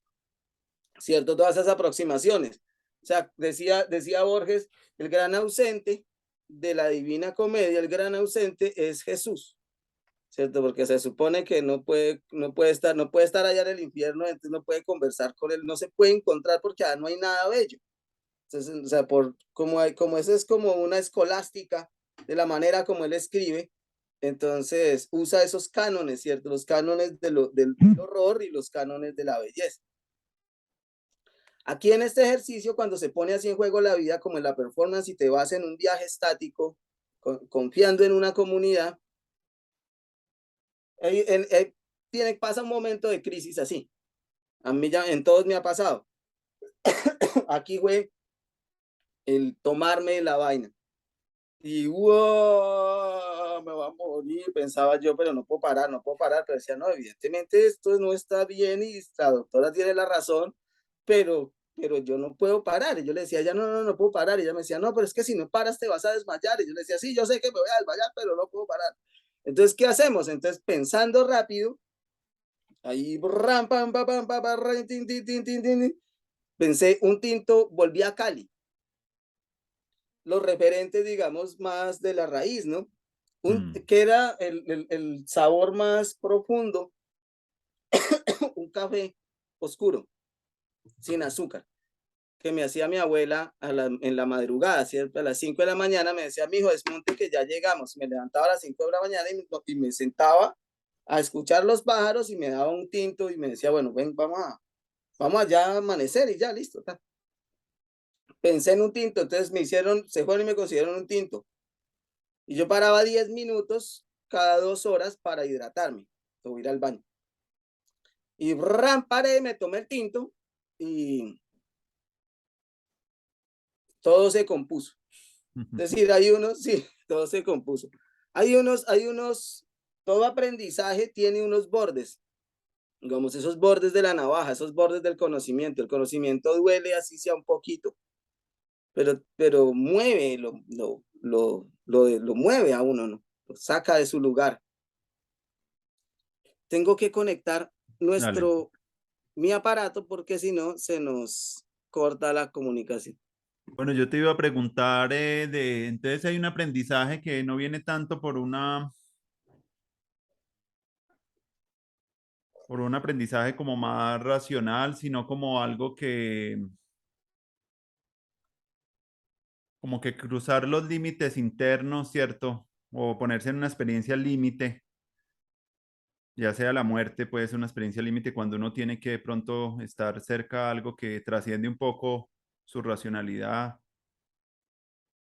¿cierto? Todas esas aproximaciones. O sea, decía Borges, el gran ausente de la Divina Comedia, el gran ausente es Jesús, ¿cierto? Porque se supone que no puede estar allá en el infierno, entonces no puede conversar con él, no se puede encontrar porque allá no hay nada bello. Entonces, o sea, como eso es como una escolástica de la manera como él escribe, entonces usa esos cánones, ¿cierto? Los cánones del horror y los cánones de la belleza. Aquí en este ejercicio, cuando se pone así en juego la vida, como en la performance, y te vas en un viaje estático, confiando en una comunidad, pasa un momento de crisis así. A mí ya en todos me ha pasado. Aquí fue el tomarme la vaina. Y wow, me va a morir, pensaba yo, pero no puedo parar, no puedo parar. Pero decía, no, evidentemente esto no está bien y la doctora tiene la razón, pero yo no puedo parar. Y yo le decía, ya no, no, no puedo parar. Y ella me decía, no, pero es que si no paras te vas a desmayar. Y yo le decía, sí, yo sé que me voy a desmayar, pero no puedo parar. Entonces, ¿qué hacemos? Entonces, pensando rápido, ahí, ram, pam, pam, pam, pam, pam, tin, tin, tin, tin, tin, pensé un tinto, volví a Cali. Los referentes, digamos, más de la raíz, ¿no? Que era el sabor más profundo, un café oscuro, sin azúcar, que me hacía mi abuela en la madrugada, ¿cierto? A las 5 de la mañana me decía, mijo, desmonte que ya llegamos. Me levantaba a las 5 de la mañana y me sentaba a escuchar los pájaros y me daba un tinto y me decía, bueno, ven, vamos allá a amanecer y ya, listo. Ta. Pensé en un tinto, entonces se fueron y me consiguieron un tinto. Y yo paraba 10 minutos cada 2 horas para hidratarme o ir al baño. Y paré, me tomé el tinto y todo se compuso. Es decir, sí, todo se compuso. Todo aprendizaje tiene unos bordes, digamos, esos bordes de la navaja, esos bordes del conocimiento. El conocimiento duele así sea un poquito, pero mueve, lo mueve a uno, ¿no? Lo saca de su lugar. Tengo que conectar Dale. mi aparato porque si no se nos corta la comunicación. Bueno, yo te iba a preguntar entonces hay un aprendizaje que no viene tanto por un aprendizaje como más racional, sino como algo como que cruzar los límites internos, ¿cierto? O ponerse en una experiencia límite, ya sea la muerte, puede ser una experiencia límite cuando uno tiene que de pronto estar cerca a algo que trasciende un poco su racionalidad,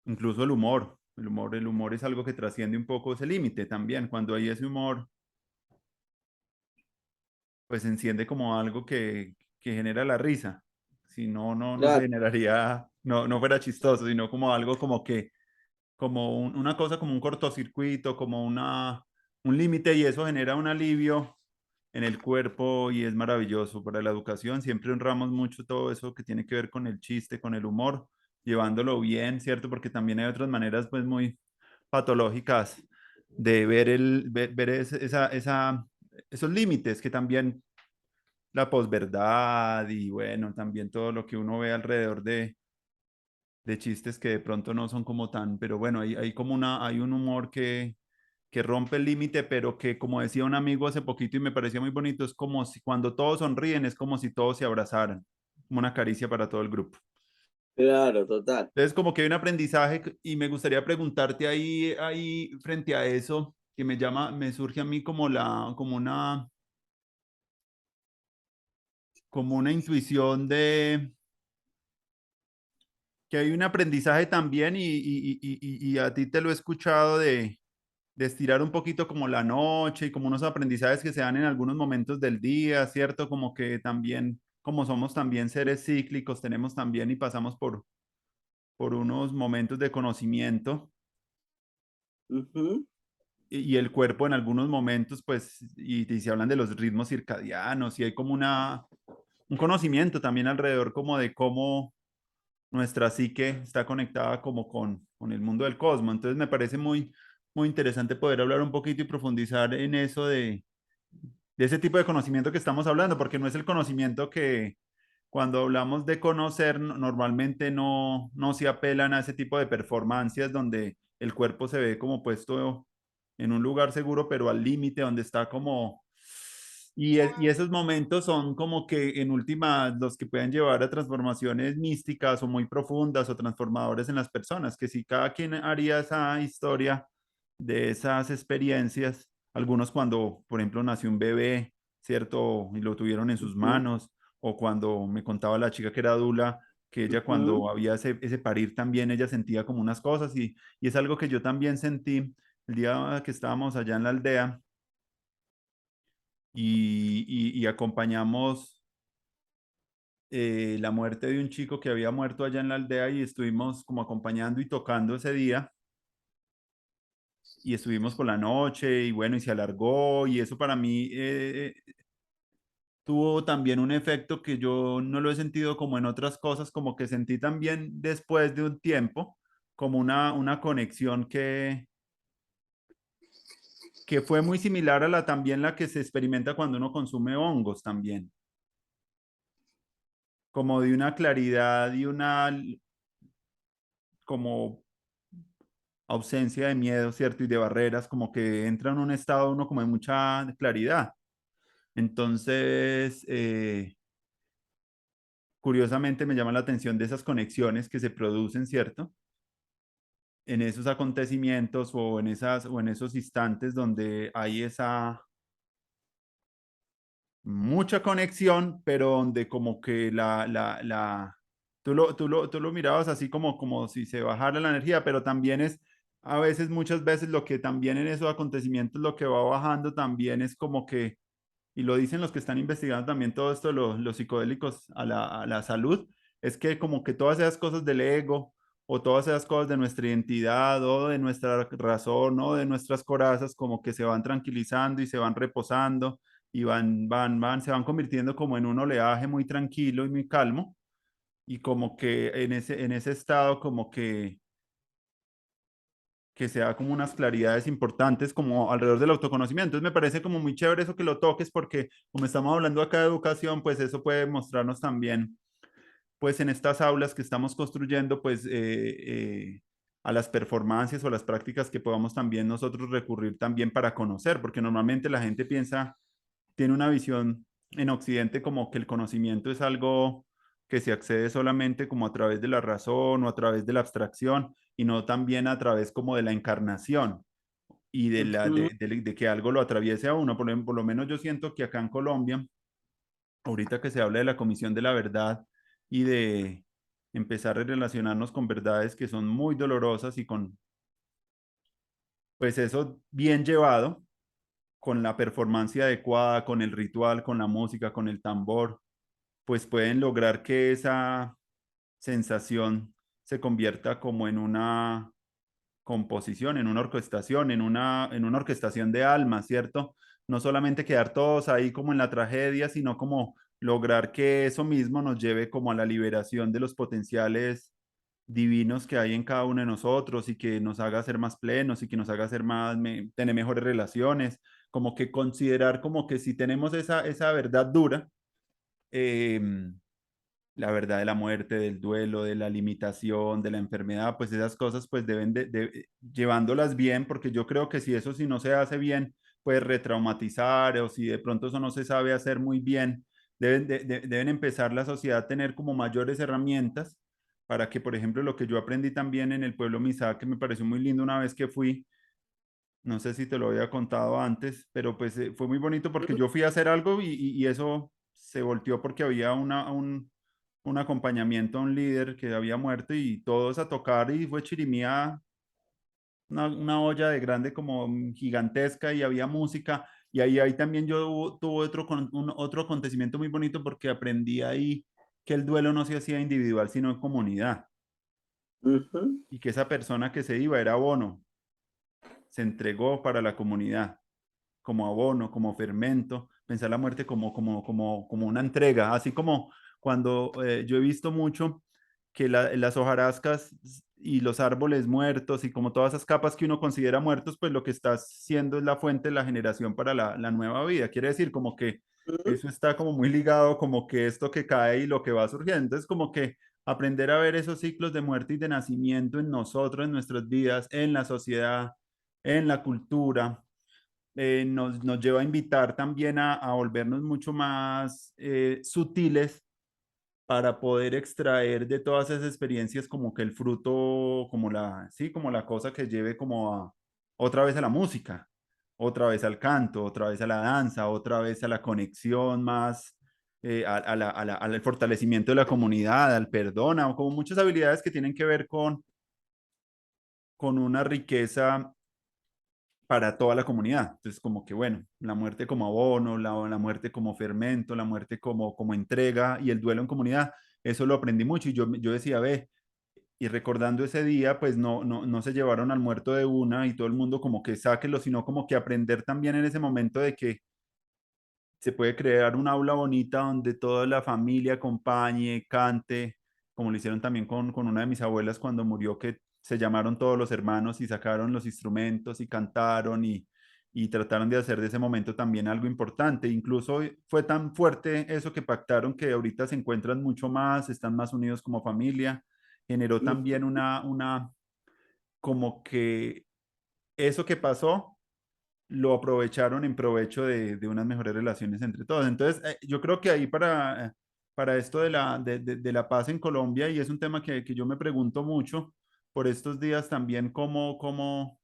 incluso el humor. El humor es algo que trasciende un poco ese límite también. Cuando hay ese humor, pues se enciende como algo que genera la risa. Si no, no se Claro, generaría, no fuera chistoso, sino como algo como que como una cosa, como un cortocircuito, como un límite y eso genera un alivio en el cuerpo y es maravilloso para la educación. Siempre honramos mucho todo eso que tiene que ver con el chiste, con el humor, llevándolo bien, ¿cierto? Porque también hay otras maneras pues muy patológicas de ver esos límites que también la posverdad y bueno, también todo lo que uno ve alrededor de chistes que de pronto no son como tan, pero bueno, hay como hay un humor que rompe el límite, pero que como decía un amigo hace poquito y me parecía muy bonito, es como si cuando todos sonríen, es como si todos se abrazaran, como una caricia para todo el grupo. claro, total. Entonces, como que hay un aprendizaje y me gustaría preguntarte ahí frente a eso, que me surge a mí como como una intuición que hay un aprendizaje también y a ti te lo he escuchado de estirar un poquito como la noche y como unos aprendizajes que se dan en algunos momentos del día, ¿cierto? Como que también, como somos también seres cíclicos, tenemos también y pasamos por unos momentos de conocimiento Ujú, y el cuerpo en algunos momentos, pues, y se hablan de los ritmos circadianos y hay como un conocimiento también alrededor como de cómo nuestra psique está conectada como con el mundo del cosmos. Entonces me parece muy interesante poder hablar un poquito y profundizar en eso de ese tipo de conocimiento que estamos hablando, porque no es el conocimiento que cuando hablamos de conocer, normalmente no se apelan a ese tipo de performancias donde el cuerpo se ve como puesto en un lugar seguro, pero al límite, donde está como... y esos momentos son como que en última los que pueden llevar a transformaciones místicas o muy profundas o transformadoras en las personas, que si cada quien haría esa historia de esas experiencias, algunos cuando, por ejemplo, nació un bebé, ¿cierto? Y lo tuvieron en sus ujú, manos, o cuando me contaba la chica que era dula, que ella ujú, cuando había ese parir también, ella sentía como unas cosas y es algo que yo también sentí el día que estábamos allá en la aldea y acompañamos la muerte de un chico que había muerto allá en la aldea y estuvimos como acompañando y tocando ese día y estuvimos por la noche y bueno, y se alargó y eso para mí tuvo también un efecto que yo no lo he sentido como en otras cosas, como que sentí también después de un tiempo, como una conexión que fue muy similar a la también la que se experimenta cuando uno consume hongos también, como de una claridad y una como ausencia de miedo, ¿cierto? Y de barreras, como que entra en un estado uno como de mucha claridad. Entonces, curiosamente me llama la atención de esas conexiones que se producen, ¿cierto? En esos acontecimientos o o en esos instantes donde hay esa mucha conexión, pero donde como que tú lo mirabas así como si se bajara la energía, pero también es a veces, muchas veces lo que también en esos acontecimientos lo que va bajando también es como que, y lo dicen los que están investigando también todo esto, los psicodélicos a a la salud, es que como que todas esas cosas del ego o todas esas cosas de nuestra identidad o de nuestra razón o de nuestras corazas como que se van tranquilizando y se van reposando y se van convirtiendo como en un oleaje muy tranquilo y muy calmo y como que en ese estado como que se da como unas claridades importantes como alrededor del autoconocimiento. Entonces me parece como muy chévere eso que lo toques porque como estamos hablando acá de educación, pues eso puede mostrarnos también, pues en estas aulas que estamos construyendo, pues a las performances o las prácticas que podamos también nosotros recurrir también para conocer, porque normalmente la gente piensa, tiene una visión en Occidente como que el conocimiento es algo que se accede solamente como a través de la razón o a través de la abstracción y no también a través como de la encarnación y ujú. de que algo lo atraviese a uno. Por lo menos yo siento que acá en Colombia, ahorita que se habla de la Comisión de la Verdad y de empezar a relacionarnos con verdades que son muy dolorosas y con, pues eso bien llevado, con la performance adecuada, con el ritual, con la música, con el tambor, pues pueden lograr que esa sensación se convierta como en una composición, en una orquestación, en una orquestación de alma, ¿cierto? No solamente quedar todos ahí como en la tragedia, sino como lograr que eso mismo nos lleve como a la liberación de los potenciales divinos que hay en cada uno de nosotros y que nos haga ser más plenos y que nos haga ser tener mejores relaciones, como que considerar como que si tenemos esa verdad dura, eh, la verdad de la muerte, del duelo, de la limitación, de la enfermedad, pues esas cosas pues deben llevándolas bien, porque yo creo que si eso si no se hace bien, puede retraumatizar o si de pronto eso no se sabe hacer muy bien, deben empezar la sociedad a tener como mayores herramientas para que, por ejemplo, lo que yo aprendí también en el pueblo Mizá, que me pareció muy lindo una vez que fui, no sé si te lo había contado antes, pero pues fue muy bonito porque yo fui a hacer algo y eso se volteó porque había un acompañamiento a un líder que había muerto y todos a tocar y fue chirimía, una olla de grande como gigantesca y había música y ahí también tuve otro acontecimiento muy bonito porque aprendí ahí que el duelo no se hacía individual sino en comunidad Ujú. y que esa persona que se iba era abono, se entregó para la comunidad como abono, como fermento, pensar la muerte como una entrega, así como cuando yo he visto mucho que las hojarascas y los árboles muertos y como todas esas capas que uno considera muertos, pues lo que está siendo es la fuente de la generación para la nueva vida. Quiere decir como que Ujú. eso está como muy ligado, como que esto que cae y lo que va surgiendo. Entonces como que aprender a ver esos ciclos de muerte y de nacimiento en nosotros, en nuestras vidas, en la sociedad, en la cultura, nos lleva a invitar también a volvernos mucho más sutiles para poder extraer de todas esas experiencias como que el fruto, sí, como la cosa que lleve otra vez a la música, otra vez al canto, otra vez a la danza, otra vez a la conexión más, al fortalecimiento de la comunidad, al perdón, como muchas habilidades que tienen que ver con una riqueza para toda la comunidad. Entonces, como que, bueno, la muerte como abono, la muerte como fermento, la muerte como entrega y el duelo en comunidad, eso lo aprendí mucho y yo decía, ve, y recordando ese día, pues no se llevaron al muerto de una y todo el mundo como que sáquelo, sino como que aprender también en ese momento de que se puede crear un aula bonita donde toda la familia acompañe, cante, como lo hicieron también con una de mis abuelas cuando murió, que se llamaron todos los hermanos y sacaron los instrumentos y cantaron y trataron de hacer de ese momento también algo importante. Incluso fue tan fuerte eso que pactaron que ahorita se encuentran mucho más, están más unidos como familia. Generó también Ujú. como que eso que pasó lo aprovecharon en provecho de unas mejores relaciones entre todos. Entonces, yo creo que ahí para esto de la paz en Colombia, y es un tema que yo me pregunto mucho por estos días también, cómo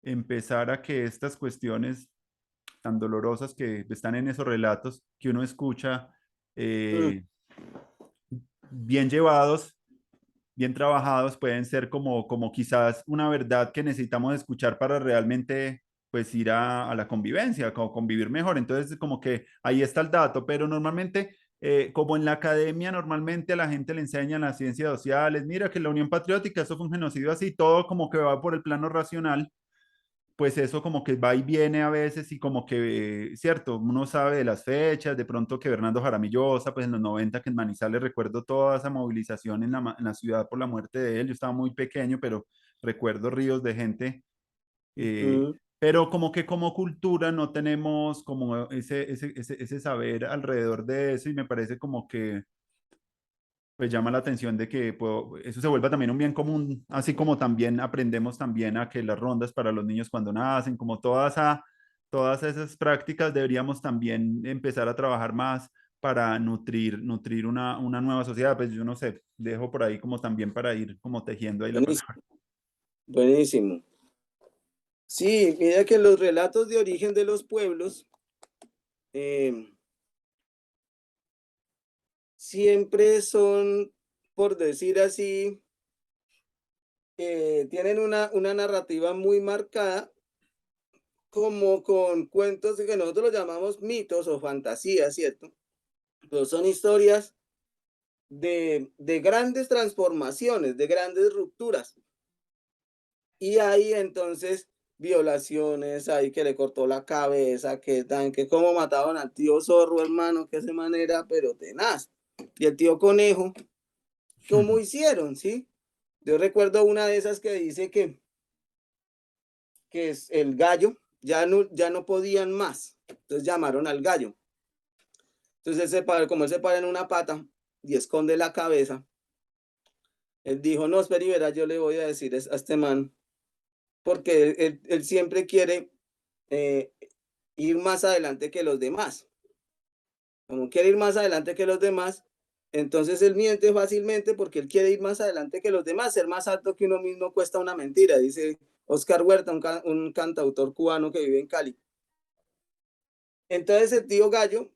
empezar a que estas cuestiones tan dolorosas que están en esos relatos que uno escucha, Mm. eh, bien llevados, bien trabajados, pueden ser como quizás una verdad que necesitamos escuchar para realmente pues ir a la convivencia, como convivir mejor. Entonces, como que ahí está el dato, pero normalmente, como en la academia, normalmente a la gente le enseñan las ciencias sociales, mira que la Unión Patriótica, eso fue un genocidio así, todo como que va por el plano racional, pues eso como que va y viene a veces y como que, cierto, uno sabe de las fechas, de pronto que Bernardo Jaramillosa, pues en los 90 que en Manizales recuerdo toda esa movilización en la ciudad por la muerte de él, yo estaba muy pequeño, pero recuerdo ríos de gente, Ujú. pero como que como cultura no tenemos como ese saber alrededor de eso y me parece como que pues llama la atención de que eso se vuelva también un bien común, así como también aprendemos también a que las rondas para los niños cuando nacen, como todas esas prácticas deberíamos también empezar a trabajar más para nutrir una nueva sociedad. Pues yo no sé, dejo por ahí como también para ir como tejiendo ahí la Buenísimo, palabra. buenísimo. Sí, mira que los relatos de origen de los pueblos eh, siempre son, por decir así, tienen una narrativa muy marcada, como con cuentos que nosotros los llamamos mitos o fantasías, ¿cierto? Pero son historias de grandes transformaciones, de grandes rupturas. Y hay entonces violaciones, hay que le cortó la cabeza, que cómo mataban al tío zorro, hermano, que ese manera, pero tenaz. Y el tío conejo, ¿cómo hicieron? ¿Sí? Yo recuerdo una de esas que dice que es el gallo, ya no podían más. Entonces llamaron al gallo. Entonces como él se para en una pata y esconde la cabeza, él dijo, no, espera y verá, yo le voy a decir a este man, porque él siempre quiere eh, ir más adelante que los demás. Como quiere ir más adelante que los demás, entonces él miente fácilmente porque él quiere ir más adelante que los demás, ser más alto que uno mismo cuesta una mentira, dice Oscar Huerta, un cantautor cubano que vive en Cali. Entonces el tío Gallo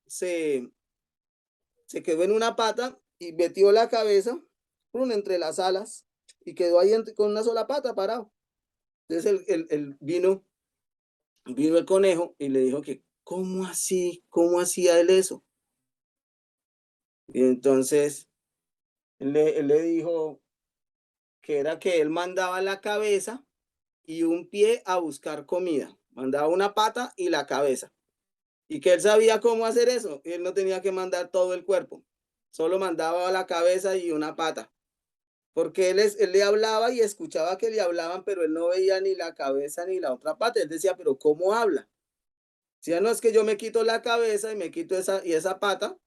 se, se quedó en una pata y metió la cabeza entre las alas y quedó ahí con una sola pata parado. Entonces vino el conejo y le dijo que, ¿cómo así? ¿Cómo hacía él eso? Y entonces él le dijo que era que él mandaba la cabeza y un pie a buscar comida. Mandaba una pata y la cabeza. Y que él sabía cómo hacer eso. Y él no tenía que mandar todo el cuerpo. Solo mandaba la cabeza y una pata. Porque él le hablaba y escuchaba que le hablaban, pero él no veía ni la cabeza ni la otra pata. Él decía, pero ¿cómo habla? Si no es que yo me quito la cabeza y me quito esa pata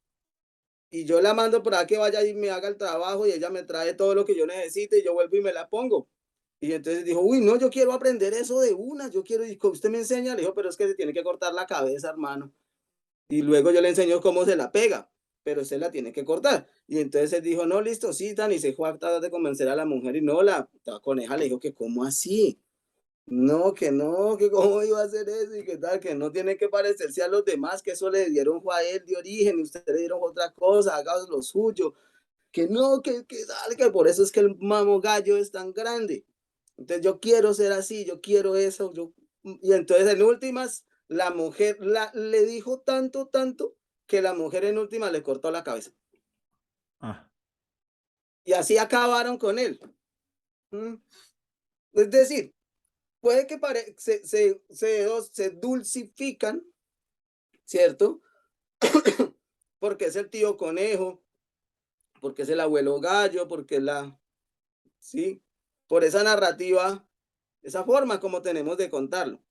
y yo la mando para que vaya y me haga el trabajo y ella me trae todo lo que yo necesite y yo vuelvo y me la pongo. Y entonces dijo, uy, no, yo quiero aprender eso de una, yo quiero, y usted me enseña, le dijo, pero es que se tiene que cortar la cabeza, hermano. Y luego yo le enseño cómo se la pega, pero usted la tiene que cortar. Y entonces él dijo, no, listo, sí, tan, y se fue a tratar de convencer a la mujer, y no, la coneja le dijo que, ¿cómo así? No, que cómo iba a hacer eso y que tal, que no tiene que parecerse a los demás, que eso le dieron a él de origen y ustedes le dieron otra cosa, haga lo suyo, que no, que por eso es que el mamo gallo es tan grande. Entonces yo quiero ser así, yo quiero eso, y entonces en últimas la mujer le dijo tanto que la mujer en últimas le cortó la cabeza. Ah, Y así acabaron con él. ¿Mm? Es decir, puede que se dulcifican, ¿cierto? Porque es el tío conejo, porque es el abuelo gallo, porque es ¿sí? Por esa narrativa, esa forma como tenemos de contarlo.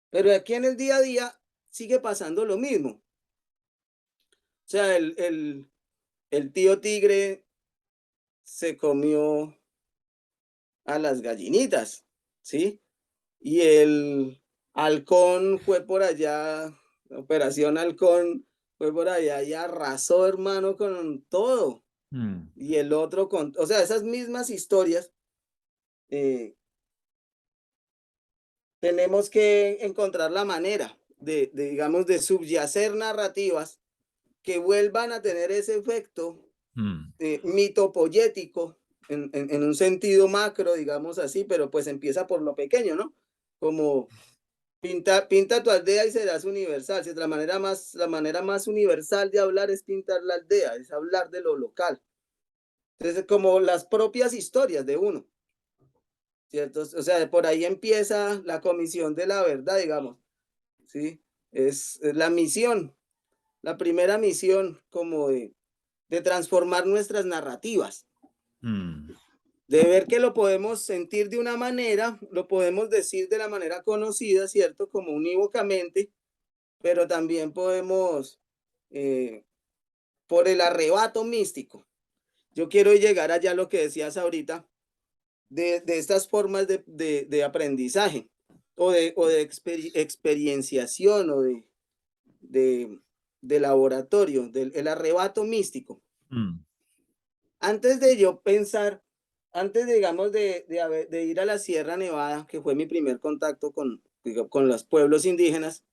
Pero aquí en el día a día sigue pasando lo mismo. O sea, el tío tigre se comió a las gallinitas, ¿sí? Y el halcón fue por allá, Operación Halcón fue por allá y arrasó, hermano, con todo. mm, Y el otro o sea, esas mismas historias, eh, tenemos que encontrar la manera digamos, de subyacer narrativas que vuelvan a tener ese efecto mm. mitopoyético en un sentido macro, digamos así, pero pues empieza por lo pequeño, ¿no? Como pinta tu aldea y serás universal. Si es la manera más universal de hablar es pintar la aldea, es hablar de lo local. Entonces, como las propias historias de uno, ¿cierto? O sea, por ahí empieza la comisión de la verdad, digamos, ¿sí? Es la misión, la primera misión como de transformar nuestras narrativas, Mm, de ver que lo podemos sentir de una manera, lo podemos decir de la manera conocida, ¿cierto? Como unívocamente, pero también podemos, eh, por el arrebato místico. Yo quiero llegar allá a lo que decías ahorita, de estas formas de aprendizaje o de experienciación o de, de laboratorio, del el arrebato místico. mm, Antes de yo pensar, antes, digamos, de ir a la Sierra Nevada, que fue mi primer contacto con los pueblos indígenas,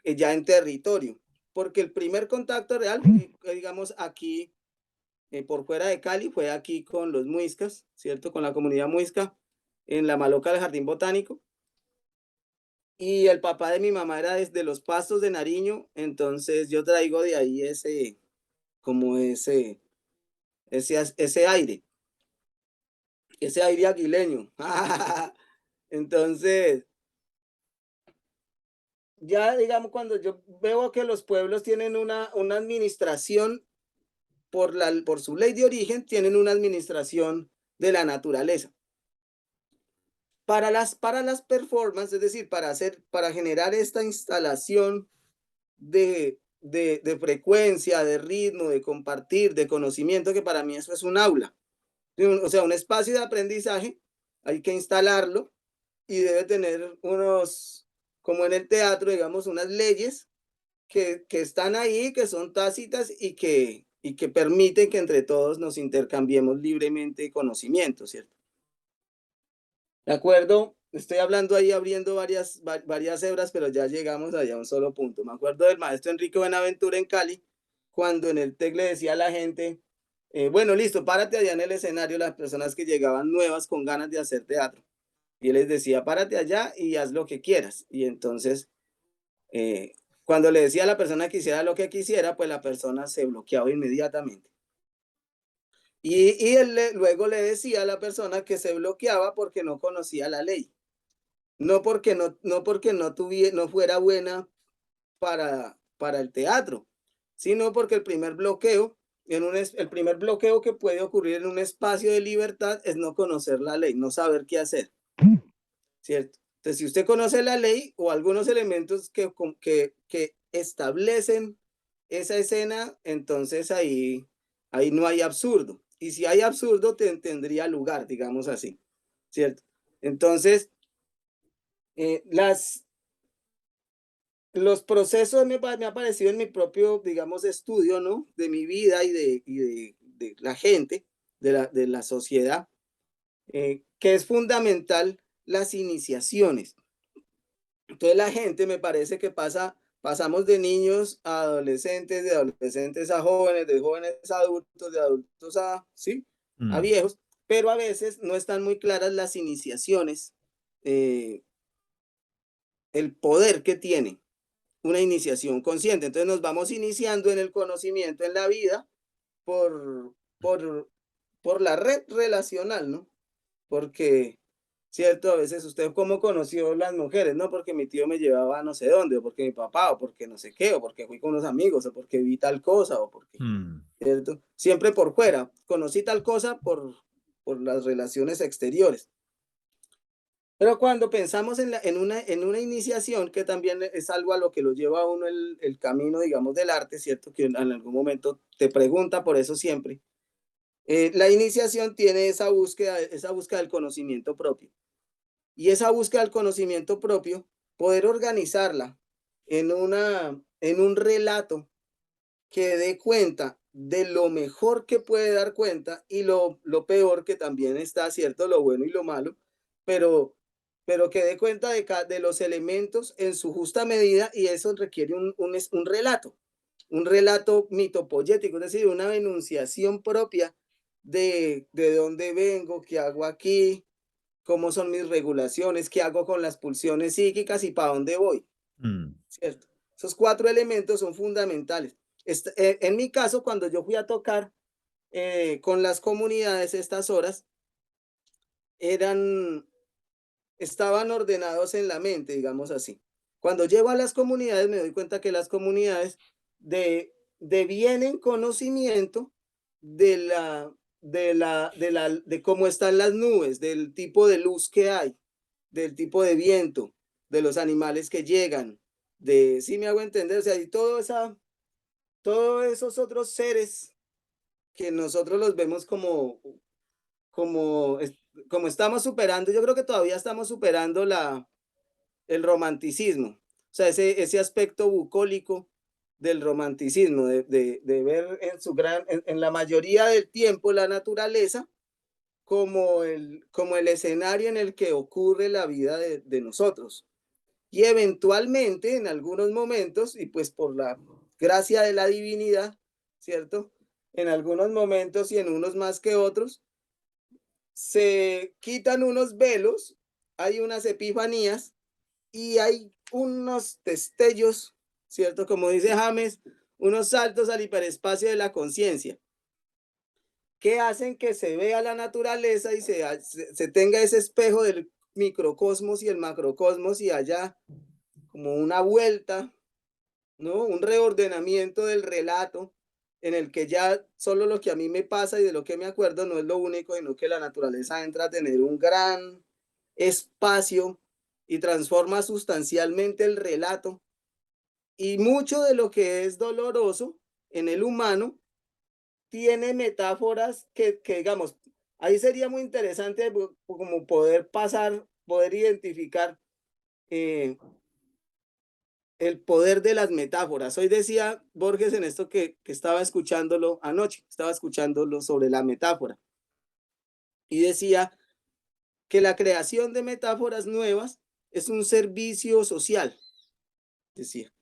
ya en territorio, porque el primer contacto real, digamos, aquí, por fuera de Cali, fue aquí con los muiscas, ¿cierto? Con la comunidad muisca, en la Maloca del Jardín Botánico. Y el papá de mi mamá era desde los Pastos de Nariño, entonces yo traigo de ahí como ese aire, ese aire aguileño. Entonces, ya digamos, cuando yo veo que los pueblos tienen una administración por su ley de origen, tienen una administración de la naturaleza. Para las performances, es decir, para generar esta instalación de frecuencia, de ritmo, de compartir, de conocimiento, que para mí eso es un aula. O sea, un espacio de aprendizaje, hay que instalarlo y debe tener como en el teatro, digamos, unas leyes que están ahí, que son tácitas y que permiten que entre todos nos intercambiemos libremente conocimiento, ¿cierto? ¿De acuerdo? Estoy hablando ahí, abriendo varias hebras, pero ya llegamos allá a un solo punto. Me acuerdo del maestro Enrique Buenaventura en Cali, cuando en el TEC le decía a la gente, bueno, listo, párate allá en el escenario, las personas que llegaban nuevas con ganas de hacer teatro. Y él les decía, párate allá y haz lo que quieras. Y entonces, eh, cuando le decía a la persona que hiciera lo que quisiera, pues la persona se bloqueaba inmediatamente. Y él luego le decía a la persona que se bloqueaba porque no conocía la ley. No porque no fuera buena para el teatro, sino porque el primer bloqueo que puede ocurrir en un espacio de libertad es no conocer la ley, no saber qué hacer, ¿cierto? Entonces, si usted conoce la ley o algunos elementos que establecen esa escena, entonces ahí no hay absurdo. Y si hay absurdo, tendría lugar, digamos así, ¿cierto? Entonces, las, los procesos me ha parecido en mi propio, digamos, estudio, ¿no? De mi vida de la gente, de la sociedad, que es fundamental las iniciaciones. Entonces la gente me parece que pasamos de niños a adolescentes, de adolescentes a jóvenes, de jóvenes a adultos, de adultos a, ¿sí? A Mm. viejos, pero a veces no están muy claras las iniciaciones, eh, el poder que tiene una iniciación consciente. Entonces nos vamos iniciando en el conocimiento en la vida por, por, por la red relacional, ¿no? Porque, cierto, a veces usted cómo conoció las mujeres, ¿no? Porque mi tío me llevaba a no sé dónde, o porque mi papá, o porque no sé qué, o porque fui con unos amigos, o porque vi tal cosa, o porque, Mm. ¿cierto? Siempre por fuera. Conocí tal cosa por las relaciones exteriores. Pero cuando pensamos en una iniciación, que también es algo a lo que lo lleva a uno el camino, digamos, del arte, ¿cierto? Que en algún momento te pregunta por eso siempre. La iniciación tiene esa búsqueda del conocimiento propio. Y esa búsqueda del conocimiento propio, poder organizarla en un relato que dé cuenta de lo mejor que puede dar cuenta y lo peor que también está, ¿cierto? Lo bueno y lo malo, pero, pero que dé cuenta de los elementos en su justa medida y eso requiere un relato mitopoyético, es decir, una enunciación propia de dónde vengo, qué hago aquí, cómo son mis regulaciones, qué hago con las pulsiones psíquicas y para dónde voy, Mm. ¿cierto? Esos cuatro elementos son fundamentales. En mi caso, cuando yo fui a tocar con las comunidades estas horas, eran, estaban ordenados en la mente, digamos así. Cuando llego a las comunidades, me doy cuenta que las comunidades devienen conocimiento de de cómo están las nubes, del tipo de luz que hay, del tipo de viento, de los animales que llegan, de, sí me hago entender, o sea, y todos esos otros seres que nosotros los vemos como, como estamos superando, yo creo que todavía estamos superando el romanticismo, o sea, ese aspecto bucólico del romanticismo, de ver en la mayoría del tiempo la naturaleza como el escenario en el que ocurre la vida de nosotros. Y eventualmente, en algunos momentos, y pues por la gracia de la divinidad, ¿cierto? En algunos momentos y en unos más que otros, se quitan unos velos, hay unas epifanías y hay unos destellos, ¿cierto? Como dice James, unos saltos al hiperespacio de la conciencia, que hacen que se vea la naturaleza y se tenga ese espejo del microcosmos y el macrocosmos y haya como una vuelta, ¿no? Un reordenamiento del relato en el que ya solo lo que a mí me pasa y de lo que me acuerdo no es lo único, sino que la naturaleza entra a tener un gran espacio y transforma sustancialmente el relato. Y mucho de lo que es doloroso en el humano tiene metáforas digamos, ahí sería muy interesante como poder poder identificar eh, el poder de las metáforas. Hoy decía Borges en esto que estaba escuchándolo anoche, estaba escuchándolo sobre la metáfora y decía que la creación de metáforas nuevas es un servicio social, decía.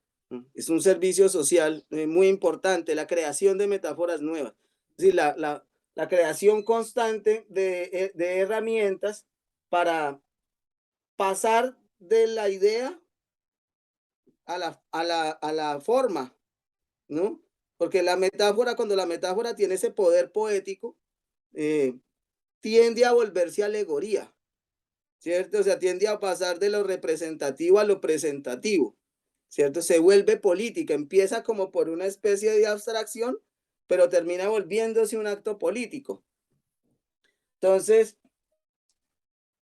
Es un servicio social muy importante, la creación de metáforas nuevas. Es decir, la creación constante de herramientas para pasar de la idea a la forma, ¿no? Porque la metáfora, cuando la metáfora tiene ese poder poético, eh, tiende a volverse alegoría, ¿cierto? O sea, tiende a pasar de lo representativo a lo presentativo, ¿cierto? Se vuelve política, empieza como por una especie de abstracción, pero termina volviéndose un acto político. Entonces,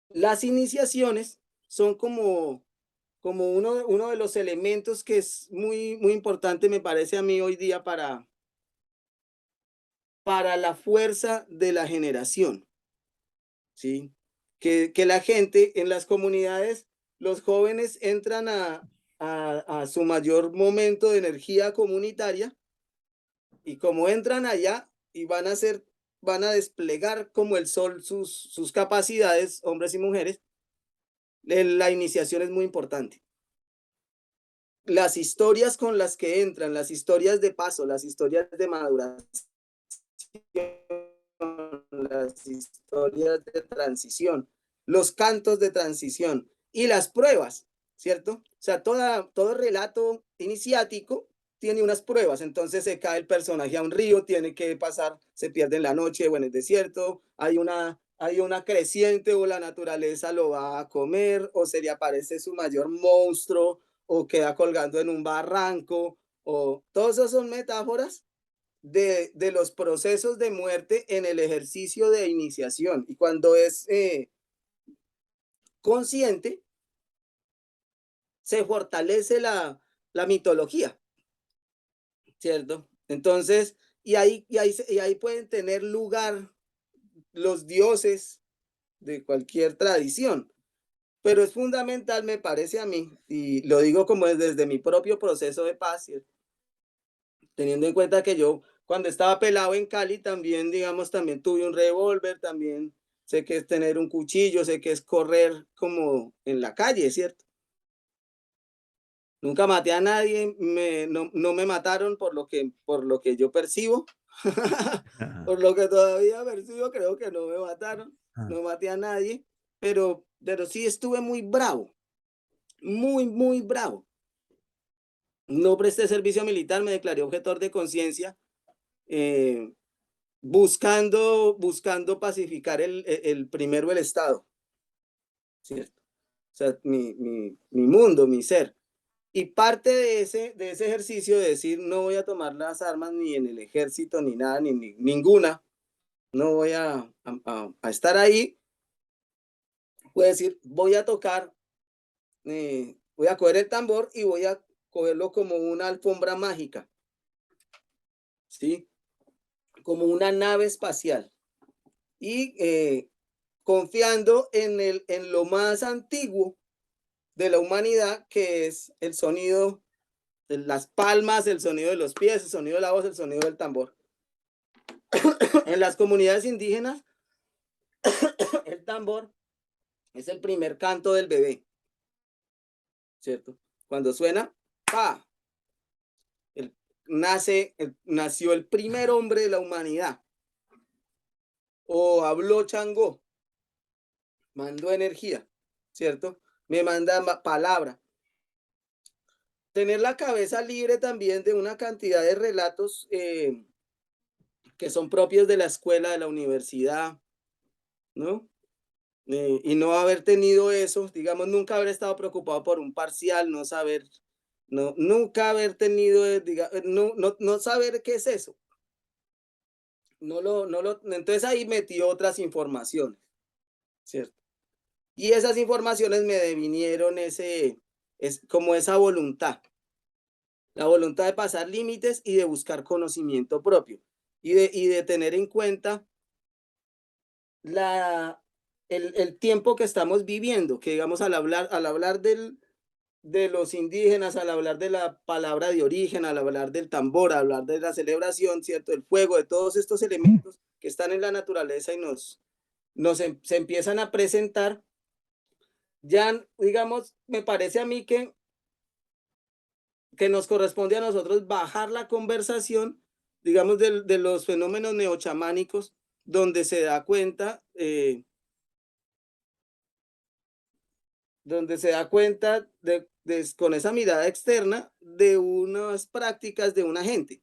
las iniciaciones son como uno de los elementos que es muy importante, me parece a mí hoy día, para la fuerza de la generación, ¿sí? Que la gente en las comunidades, los jóvenes entran a su mayor momento de energía comunitaria y como entran allá y van a desplegar como el sol sus capacidades, hombres y mujeres, la iniciación es muy importante. Las historias con las que entran, las historias de paso, las historias de maduración, las historias de transición, los cantos de transición y las pruebas, ¿cierto? O sea, todo relato iniciático tiene unas pruebas, entonces se cae el personaje a un río, tiene que pasar, se pierde en la noche o en el desierto, hay una creciente o la naturaleza lo va a comer o se le aparece su mayor monstruo o queda colgando en un barranco o todas esas son metáforas de los procesos de muerte en el ejercicio de iniciación. Y cuando es consciente, se fortalece la mitología, ¿cierto? Entonces, y ahí pueden tener lugar los dioses de cualquier tradición. Pero es fundamental, me parece a mí, y lo digo como desde mi propio proceso de paz, ¿cierto? Teniendo en cuenta que yo cuando estaba pelado en Cali también, digamos, también tuve un revólver, también sé que es tener un cuchillo, sé que es correr como en la calle, ¿cierto? Nunca maté a nadie, no me mataron por lo que yo percibo, por lo que todavía percibo, creo que no me mataron, no maté a nadie, pero sí estuve muy bravo, muy bravo. No presté servicio militar, me declaré objetor de conciencia, eh, buscando pacificar primero el Estado, ¿cierto? O sea, mi mundo, mi ser. Y parte de ese ejercicio de decir, no voy a tomar las armas ni en el ejército, ni nada, ninguna, no voy a estar ahí, puedo decir, voy a tocar, voy a coger el tambor y voy a cogerlo como una alfombra mágica, ¿sí? Como una nave espacial. Y confiando en lo más antiguo de la humanidad, que es el sonido de las palmas, el sonido de los pies, el sonido de la voz, el sonido del tambor. En las comunidades indígenas, el tambor es el primer canto del bebé, ¿cierto? Cuando suena, ¡pa! Nació el primer hombre de la humanidad. O habló Changó, mandó energía, ¿cierto? Me manda palabra. Tener la cabeza libre también de una cantidad de relatos que son propios de la escuela, de la universidad, ¿no? Y no haber tenido eso, digamos, nunca haber estado preocupado por un parcial, no saber, nunca haber tenido, no saber qué es eso. Entonces ahí metí otras informaciones, ¿cierto? Y esas informaciones me devinieron como esa voluntad, la voluntad de pasar límites y de buscar conocimiento propio y de tener en cuenta el tiempo que estamos viviendo, que digamos al hablar de los indígenas, al hablar de la palabra de origen, al hablar del tambor, al hablar de la celebración, ¿cierto? El fuego, de todos estos elementos que están en la naturaleza y se empiezan a presentar, ya digamos, me parece a mí que que nos corresponde a nosotros bajar la conversación, digamos, de los fenómenos neochamánicos, donde se da cuenta, con esa mirada externa de unas prácticas de una gente.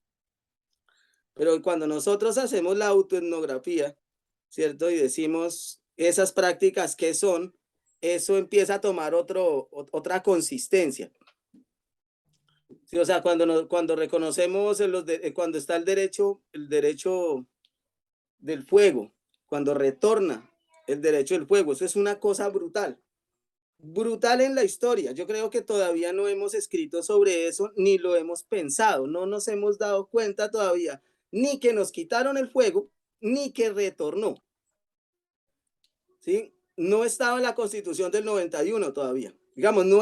Pero cuando nosotros hacemos la autoetnografía, ¿cierto? Y decimos esas prácticas qué son, eso empieza a tomar otra consistencia. Sí, o sea, cuando reconocemos cuando está el derecho del fuego, cuando retorna el derecho del fuego, eso es una cosa brutal, brutal en la historia. Yo creo que todavía no hemos escrito sobre eso, ni lo hemos pensado, no nos hemos dado cuenta todavía, ni que nos quitaron el fuego, ni que retornó. ¿Sí? No estaba en la Constitución del 91 todavía. Digamos, no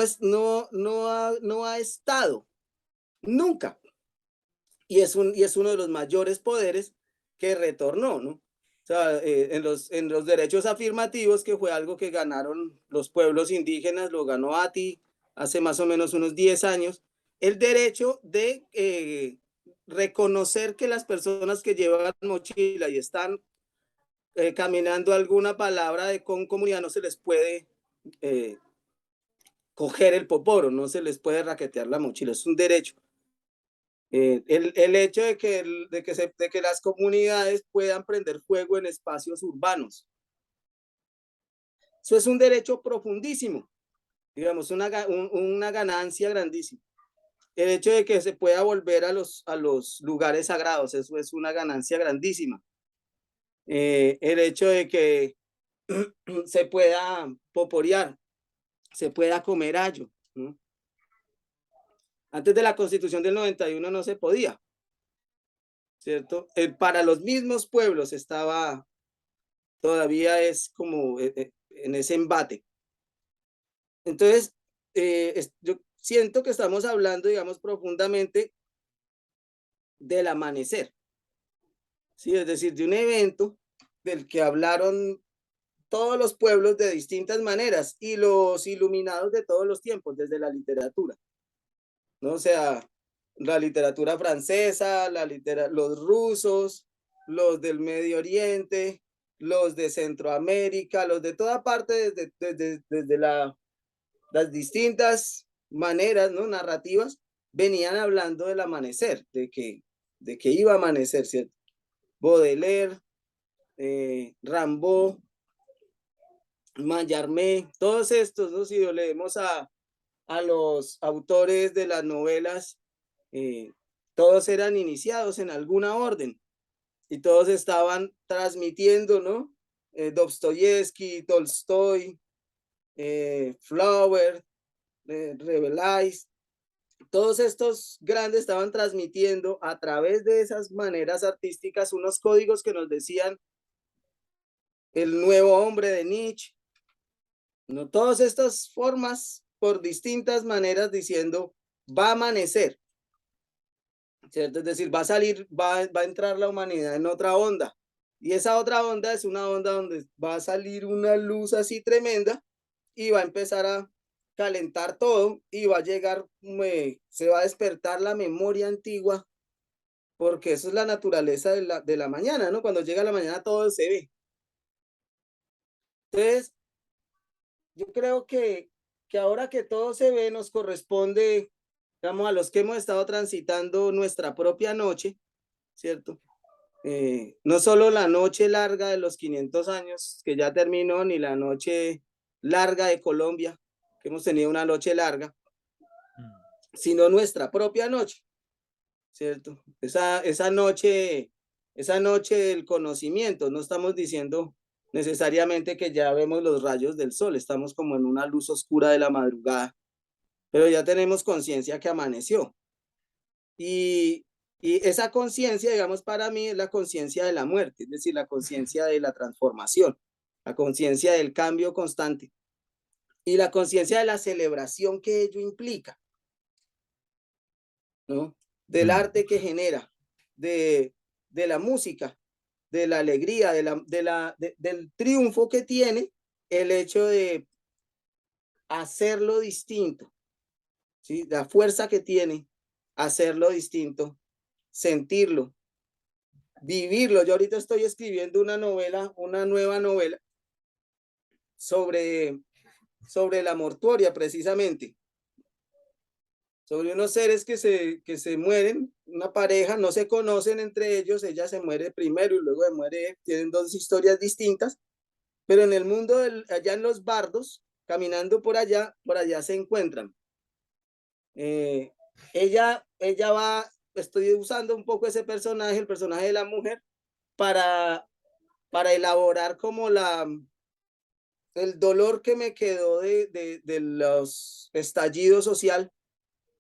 ha estado nunca. Y es uno de los mayores poderes que retornó, ¿no? O sea, en los derechos afirmativos, que fue algo que ganaron los pueblos indígenas, lo ganó ATI hace más o menos unos 10 años, el derecho de reconocer que las personas que llevan mochila y están caminando alguna palabra de con comunidad no se les puede coger el poporo, no se les puede raquetear la mochila, es un derecho. El hecho de que las comunidades puedan prender fuego en espacios urbanos. Eso es un derecho profundísimo, digamos, una ganancia grandísima. El hecho de que se pueda volver a los lugares sagrados, eso es una ganancia grandísima. El hecho de que se pueda poporear, se pueda comer ayo, ¿no? Antes de la Constitución del 91 no se podía, ¿cierto? Para los mismos pueblos todavía es como en ese embate. Entonces, yo siento que estamos hablando, digamos, profundamente del amanecer, ¿sí? Es decir, de un evento del que hablaron todos los pueblos de distintas maneras y los iluminados de todos los tiempos, desde la literatura, ¿no? O sea, la literatura francesa, los rusos, los del Medio Oriente, los de Centroamérica, los de toda parte, desde las distintas maneras, ¿no? Narrativas, venían hablando del amanecer, de que iba a amanecer, ¿cierto? Baudelaire, Rimbaud, Mallarmé, todos estos, ¿no? Si leemos a los autores de las novelas, todos eran iniciados en alguna orden y todos estaban transmitiendo, ¿no? Dostoyevsky, Tolstoy, Flaubert, Rabelais, todos estos grandes estaban transmitiendo a través de esas maneras artísticas unos códigos que nos decían el nuevo hombre de Nietzsche, ¿no? Todas estas formas por distintas maneras diciendo va a amanecer, ¿cierto? Es decir, va a entrar la humanidad en otra onda. Y esa otra onda es una onda donde va a salir una luz así tremenda y va a empezar a calentar todo y va a llegar, se va a despertar la memoria antigua, porque eso es la naturaleza de la mañana, ¿no? Cuando llega la mañana todo se ve. Entonces, yo creo que ahora que todo se ve, nos corresponde, digamos, a los que hemos estado transitando nuestra propia noche, ¿cierto? No solo la noche larga de los 500 años que ya terminó, ni la noche larga de Colombia, que hemos tenido una noche larga, sino nuestra propia noche, ¿cierto? Esa noche del conocimiento, no estamos diciendo necesariamente que ya vemos los rayos del sol, estamos como en una luz oscura de la madrugada, pero ya tenemos conciencia que amaneció. Y esa conciencia, digamos, para mí es la conciencia de la muerte, es decir, la conciencia de la transformación, la conciencia del cambio constante y la conciencia de la celebración que ello implica, ¿no? Del arte que genera, de la música, de la alegría, del triunfo que tiene el hecho de hacerlo distinto, ¿sí? La fuerza que tiene hacerlo distinto, sentirlo, vivirlo. Yo ahorita estoy escribiendo una novela, una nueva novela sobre la mortuoria precisamente, sobre unos seres que se mueren, una pareja, no se conocen entre ellos, ella se muere primero y luego se muere, tienen dos historias distintas, pero en el mundo, allá en los bardos, caminando por allá se encuentran. Ella va, estoy usando un poco ese personaje, el personaje de la mujer, para, elaborar como el dolor que me quedó de los estallidos social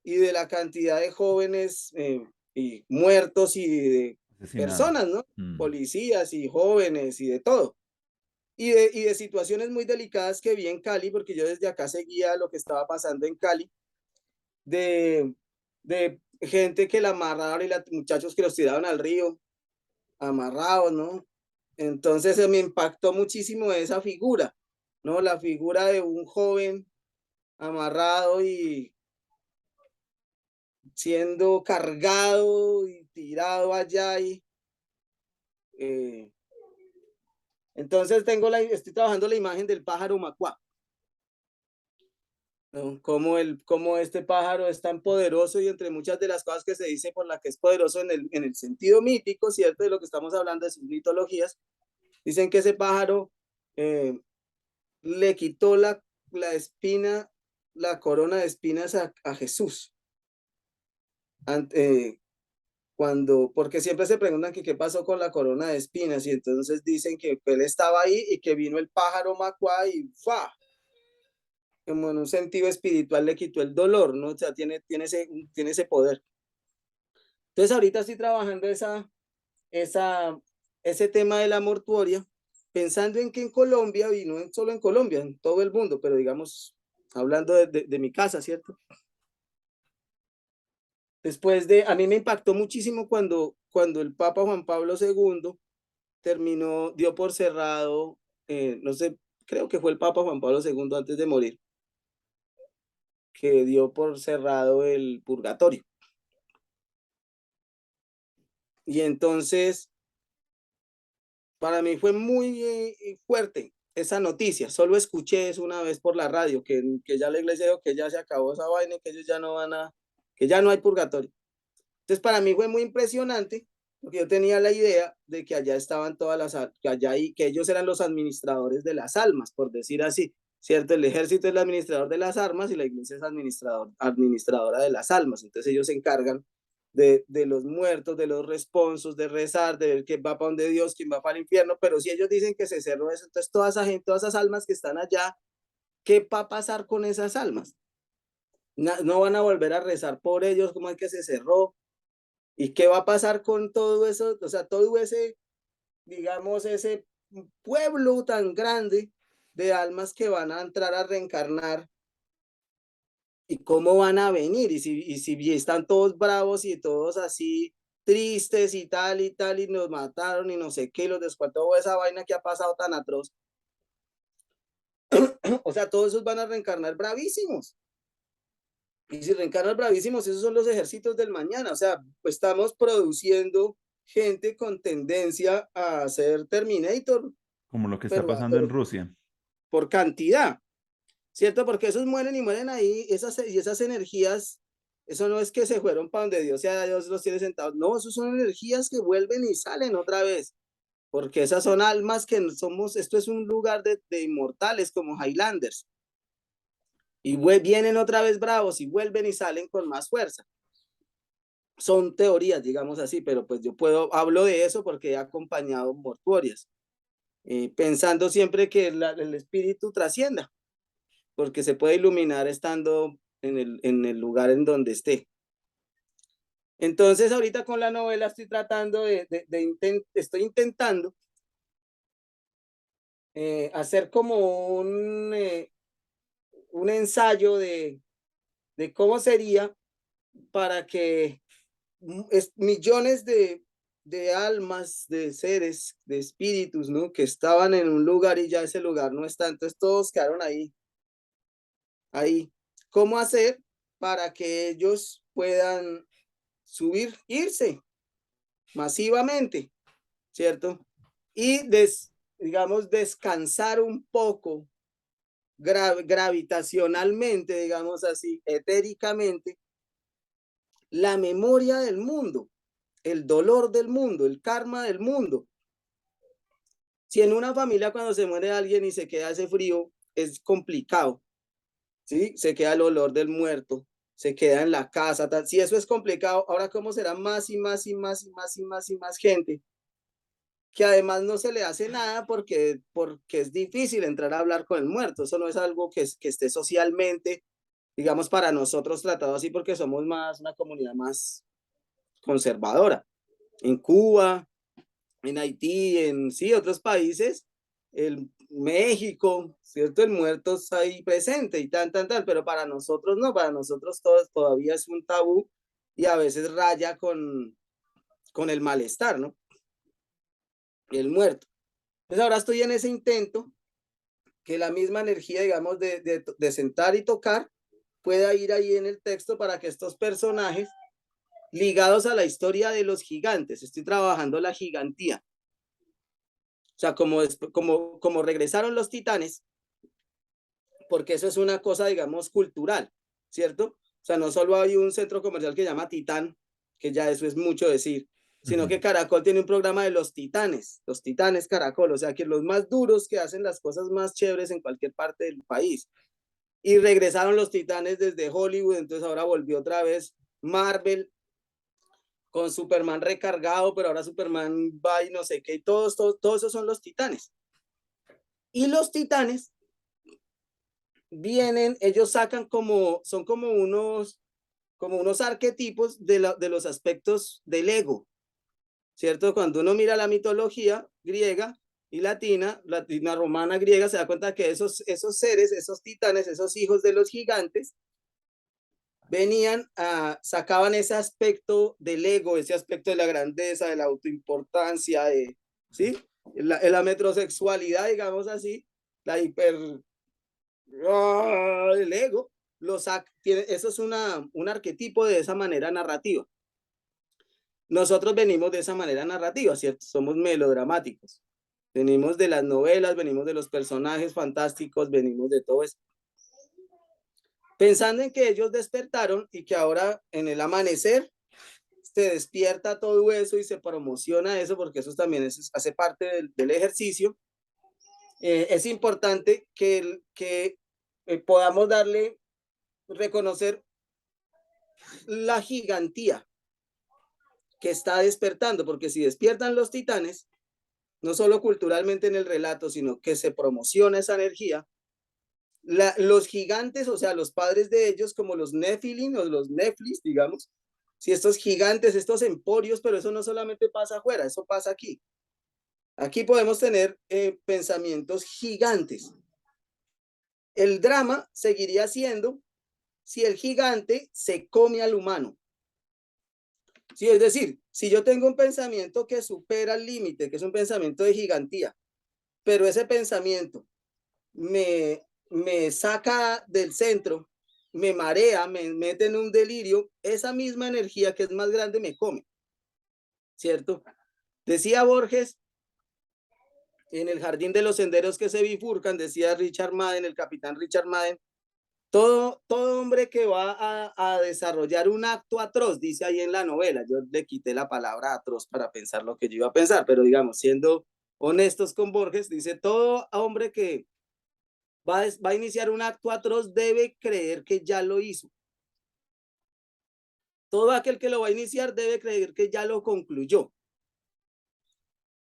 y de la cantidad de jóvenes y muertos y de Asesinados. personas, ¿no? Mm. Policías y jóvenes y de todo. Y de situaciones muy delicadas que vi en Cali, porque yo desde acá seguía lo que estaba pasando en Cali, de, gente que la amarraron y muchachos que los tiraron al río, amarrados, ¿no? Entonces se me impactó muchísimo esa figura, ¿no? La figura de un joven amarrado y siendo cargado y tirado allá y eh, entonces estoy trabajando la imagen del pájaro macuá, ¿no? Como este pájaro es tan poderoso y entre muchas de las cosas que se dice por la que es poderoso en el sentido mítico, ¿cierto? De lo que estamos hablando de sus mitologías, dicen que ese pájaro le quitó la espina, la corona de espinas a Jesús. Porque siempre se preguntan que qué pasó con la corona de espinas y entonces dicen que él estaba ahí y que vino el pájaro macuá y ¡fa! Como en un sentido espiritual le quitó el dolor, ¿no? O sea, tiene ese poder. Entonces ahorita estoy trabajando ese tema de la mortuoria, pensando en que en Colombia, y no solo en Colombia, en todo el mundo, pero digamos, hablando de mi casa, ¿cierto? A mí me impactó muchísimo cuando el Papa Juan Pablo II dio por cerrado, no sé, creo que fue el Papa Juan Pablo II antes de morir, que dio por cerrado el purgatorio. Y entonces, para mí fue muy fuerte esa noticia. Solo escuché eso una vez por la radio, que ya la iglesia dijo que ya se acabó esa vaina y que ellos ya no que ya no hay purgatorio. Entonces, para mí fue muy impresionante, porque yo tenía la idea de que allá estaban que ellos eran los administradores de las almas, por decir así, ¿cierto? El ejército es el administrador de las armas y la iglesia es administradora de las almas. Entonces, ellos se encargan de los muertos, de los responsos, de rezar, de ver quién va para donde Dios, quién va para el infierno. Pero si ellos dicen que se cerró eso, entonces toda esa gente, todas esas almas que están allá, ¿qué va a pasar con esas almas? No van a volver a rezar por ellos, como es que se cerró. ¿Y qué va a pasar con todo eso? O sea, todo ese, digamos, ese pueblo tan grande de almas que van a entrar a reencarnar y cómo van a venir. Y si están todos bravos y todos así tristes y tal, y nos mataron y no sé qué, los descuartó esa vaina que ha pasado tan atroz. O sea, todos esos van a reencarnar bravísimos. Y si reencarnan bravísimos, esos son los ejércitos del mañana. O sea, pues estamos produciendo gente con tendencia a ser Terminator, Como lo que está pero, pasando en Rusia. por cantidad, ¿cierto? Porque esos mueren y mueren ahí, esas energías, eso no es que se fueron para donde Dios sea, Dios los tiene sentados. No, esos son energías que vuelven y salen otra vez. Porque esas son almas que esto es un lugar de inmortales como Highlanders. Y vienen otra vez bravos y vuelven y salen con más fuerza. Son teorías, digamos así, pero pues yo hablo de eso porque he acompañado mortuorias, pensando siempre que el espíritu trascienda, porque se puede iluminar estando en el lugar en donde esté. Entonces ahorita con la novela estoy tratando estoy intentando hacer como un ensayo de cómo sería para que millones de almas, de seres, de espíritus, ¿no? Que estaban en un lugar y ya ese lugar no está, entonces todos quedaron ahí. ¿Cómo hacer para que ellos puedan subir, irse masivamente, ¿cierto? Y digamos, descansar un poco gravitacionalmente, digamos así, etéricamente, la memoria del mundo, el dolor del mundo, el karma del mundo. Si en una familia cuando se muere alguien y se queda ese frío, es complicado, ¿sí? Se queda el olor del muerto, se queda en la casa, tal. Si eso es complicado, ahora cómo será más y más y más y más y más y más gente que además no se le hace nada porque es difícil entrar a hablar con el muerto. Eso no es algo que esté socialmente, digamos, para nosotros tratado así porque somos más una comunidad más conservadora. En Cuba, en Haití, en sí, otros países, el México, ¿cierto? El muerto está ahí presente y tan, pero para nosotros no, para nosotros todo, todavía es un tabú y a veces raya con el malestar, ¿no? El muerto. Entonces ahora estoy en ese intento que la misma energía, digamos, de sentar y tocar pueda ir ahí en el texto para que estos personajes ligados a la historia de los gigantes, estoy trabajando la gigantía. O sea, como regresaron los titanes, porque eso es una cosa, digamos, cultural, ¿cierto? O sea, no solo hay un centro comercial que se llama Titán, que ya eso es mucho decir, sino que Caracol tiene un programa de los titanes Caracol, o sea, que los más duros que hacen las cosas más chéveres en cualquier parte del país. Y regresaron los titanes desde Hollywood, entonces ahora volvió otra vez Marvel con Superman recargado, pero ahora Superman va y no sé qué, y todos esos son los titanes. Y los titanes vienen, ellos sacan son como unos arquetipos de los aspectos del ego, ¿cierto? Cuando uno mira la mitología griega y latina romana, griega, se da cuenta que esos seres, esos titanes, esos hijos de los gigantes, sacaban ese aspecto del ego, ese aspecto de la grandeza, de la autoimportancia, ¿sí? La metrosexualidad, digamos así, la el ego, eso es un arquetipo de esa manera narrativa. Nosotros venimos de esa manera narrativa, ¿cierto? Somos melodramáticos. Venimos de las novelas, venimos de los personajes fantásticos, venimos de todo eso. Pensando en que ellos despertaron y que ahora en el amanecer se despierta todo eso y se promociona eso, porque eso también hace parte del ejercicio, es importante que podamos reconocer la gigantía que está despertando, porque si despiertan los titanes, no solo culturalmente en el relato, sino que se promociona esa energía, los gigantes, o sea, los padres de ellos, como los Nephilim o los Neflis, digamos, si estos gigantes, estos emporios, pero eso no solamente pasa afuera, eso pasa aquí. Aquí podemos tener pensamientos gigantes. El drama seguiría siendo si el gigante se come al humano. Sí, es decir, si yo tengo un pensamiento que supera el límite, que es un pensamiento de gigantía, pero ese pensamiento me saca del centro, me marea, me mete en un delirio, esa misma energía que es más grande me come, ¿cierto? Decía Borges, en el jardín de los senderos que se bifurcan, decía Richard Madden, el capitán Richard Madden, todo hombre que va a desarrollar un acto atroz, dice ahí en la novela, yo le quité la palabra atroz para pensar lo que yo iba a pensar, pero digamos, siendo honestos con Borges, dice, todo hombre que va a iniciar un acto atroz debe creer que ya lo hizo. Todo aquel que lo va a iniciar debe creer que ya lo concluyó.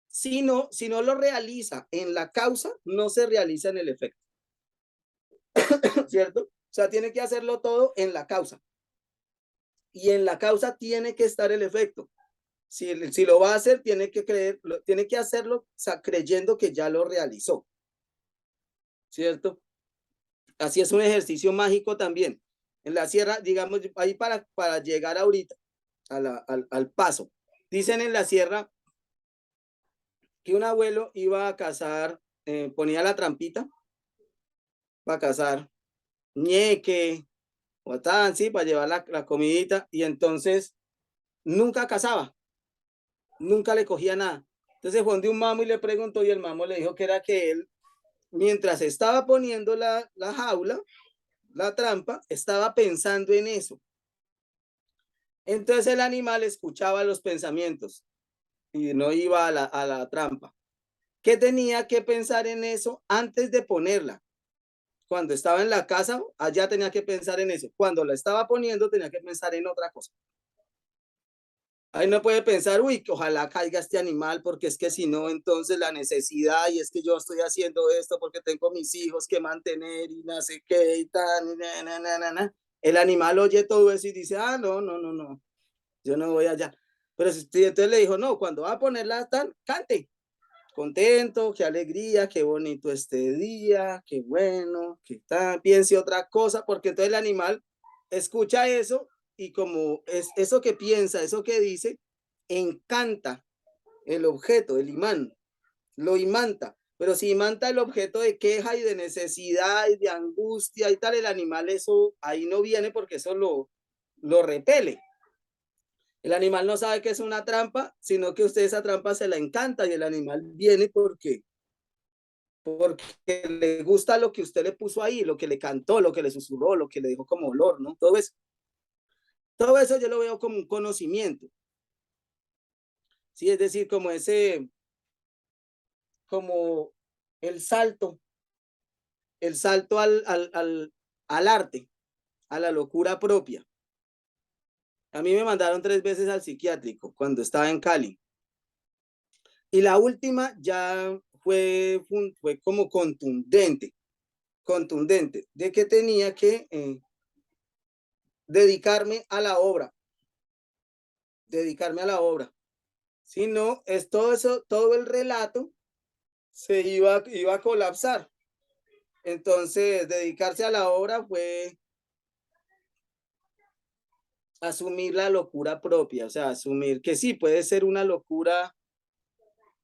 Si no lo realiza en la causa, no se realiza en el efecto. ¿Cierto? O sea, tiene que hacerlo todo en la causa. Y en la causa tiene que estar el efecto. Si lo va a hacer, tiene que hacerlo, o sea, creyendo que ya lo realizó. ¿Cierto? Así es un ejercicio mágico también. En la sierra, digamos, ahí para llegar ahorita al paso. Dicen en la sierra que un abuelo iba a cazar, ponía la trampita para cazar ñeque, o tan, sí, para llevar la comidita, y entonces nunca cazaba, nunca le cogía nada. Entonces fue donde un mamo y le preguntó y el mamo le dijo que era que él, mientras estaba poniendo la jaula, la trampa, estaba pensando en eso. Entonces el animal escuchaba los pensamientos y no iba a la trampa. Que tenía que pensar en eso antes de ponerla. Cuando estaba en la casa, allá tenía que pensar en eso. Cuando la estaba poniendo, tenía que pensar en otra cosa. Ahí no puede pensar, uy, que ojalá caiga este animal, porque es que si no, entonces la necesidad, y es que yo estoy haciendo esto porque tengo mis hijos que mantener y no sé qué y tal, y na. El animal oye todo eso y dice, ah, no, no, no, no, yo no voy allá. Pero si entonces le dijo, no, cuando va a ponerla tan, cante, contento, qué alegría, qué bonito este día, qué bueno, qué tal, piense otra cosa, porque entonces el animal escucha eso y como es eso que piensa, eso que dice, encanta el objeto, el imán, lo imanta. Pero si imanta el objeto de queja y de necesidad y de angustia y tal, el animal eso ahí no viene porque eso lo repele. El animal no sabe que es una trampa, sino que usted esa trampa se la encanta y el animal viene porque le gusta lo que usted le puso ahí, lo que le cantó, lo que le susurró, lo que le dijo como olor, ¿no? Todo eso yo lo veo como un conocimiento, ¿sí? Es decir, como como el salto al arte, a la locura propia. A mí me mandaron 3 veces al psiquiátrico cuando estaba en Cali. Y la última ya fue como contundente, de que tenía que dedicarme a la obra, dedicarme a la obra. Si no, es todo eso, todo el relato se iba a colapsar. Entonces, dedicarse a la obra fue asumir la locura propia, o sea, asumir que sí, puede ser una locura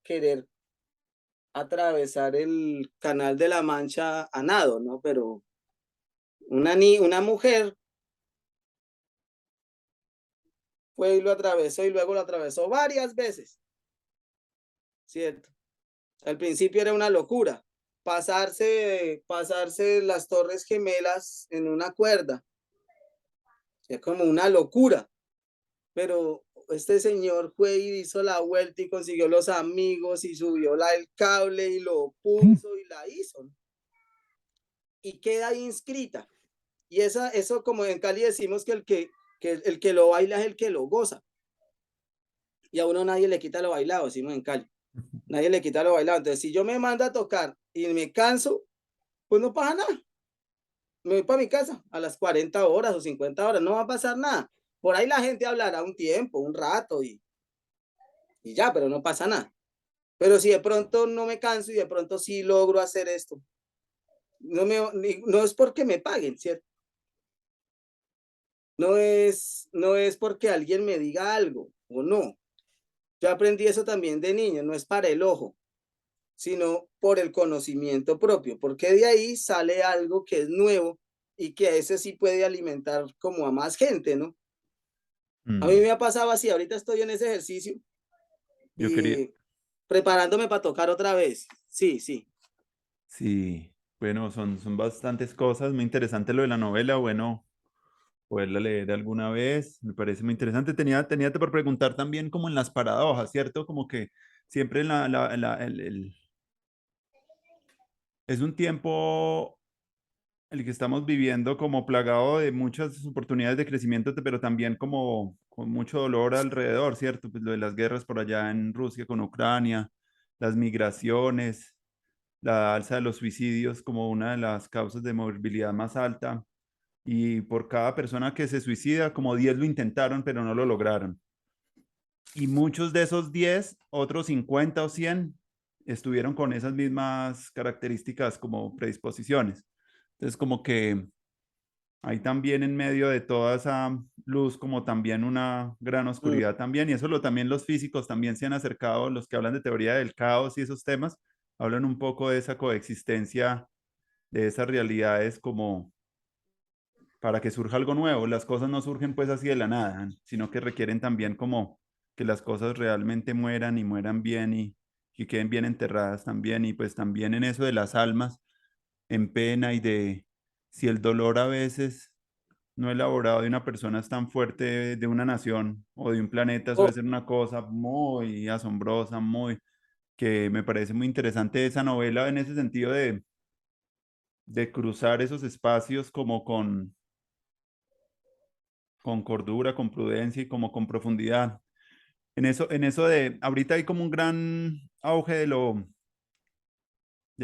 querer atravesar el canal de la Mancha a nado, ¿no? Pero una mujer fue y lo atravesó y luego lo atravesó varias veces, ¿cierto? Al principio era una locura, pasarse las Torres Gemelas en una cuerda, es como una locura, pero este señor fue y hizo la vuelta y consiguió los amigos y subió el cable y lo puso y la hizo, ¿no? Y queda ahí inscrita. Y eso como en Cali decimos que el que lo baila es el que lo goza. Y a uno nadie le quita lo bailado, decimos en Cali. Nadie le quita lo bailado. Entonces, si yo me mando a tocar y me canso, pues no pasa nada. Me voy para mi casa a las 40 horas o 50 horas, no va a pasar nada. Por ahí la gente hablará un tiempo, un rato y ya, pero no pasa nada. Pero si de pronto no me canso y de pronto sí logro hacer esto, no es porque me paguen, ¿cierto? No es porque alguien me diga algo o no. Yo aprendí eso también de niño, no es para el ojo, sino por el conocimiento propio, porque de ahí sale algo que es nuevo y que a ese sí puede alimentar como a más gente, ¿no? A mí Mm, me ha pasado así, ahorita estoy en ese ejercicio yo quería, y preparándome para tocar otra vez. Sí, sí. sí, bueno, son bastantes cosas, muy interesante lo de la novela, bueno, poderla leer alguna vez, me parece muy interesante. Tenía por preguntar también como en las paradojas, ¿cierto? Como que siempre en es un tiempo el que estamos viviendo como plagado de muchas oportunidades de crecimiento, pero también como con mucho dolor alrededor, ¿cierto? Pues lo de las guerras por allá en Rusia con Ucrania, las migraciones, la alza de los suicidios como una de las causas de movilidad más alta. Y por cada persona que se suicida, como 10 lo intentaron, pero no lo lograron. Y muchos de esos 10 otros 50 o 100 estuvieron con esas mismas características como predisposiciones. Entonces, como que hay también en medio de toda esa luz como también una gran Mm, oscuridad también, y eso también los físicos también se han acercado, los que hablan de teoría del caos y esos temas, hablan un poco de esa coexistencia, de esas realidades como para que surja algo nuevo. Las cosas no surgen pues así de la nada, sino que requieren también como que las cosas realmente mueran y mueran bien y queden bien enterradas también. Y pues también en eso de las almas en pena y de si el dolor a veces no elaborado de una persona es tan fuerte de una nación o de un planeta, Oh, suele ser una cosa muy asombrosa, muy que me parece muy interesante esa novela en ese sentido de cruzar esos espacios como con cordura, con prudencia y como con profundidad. En eso de, ahorita hay como un gran auge de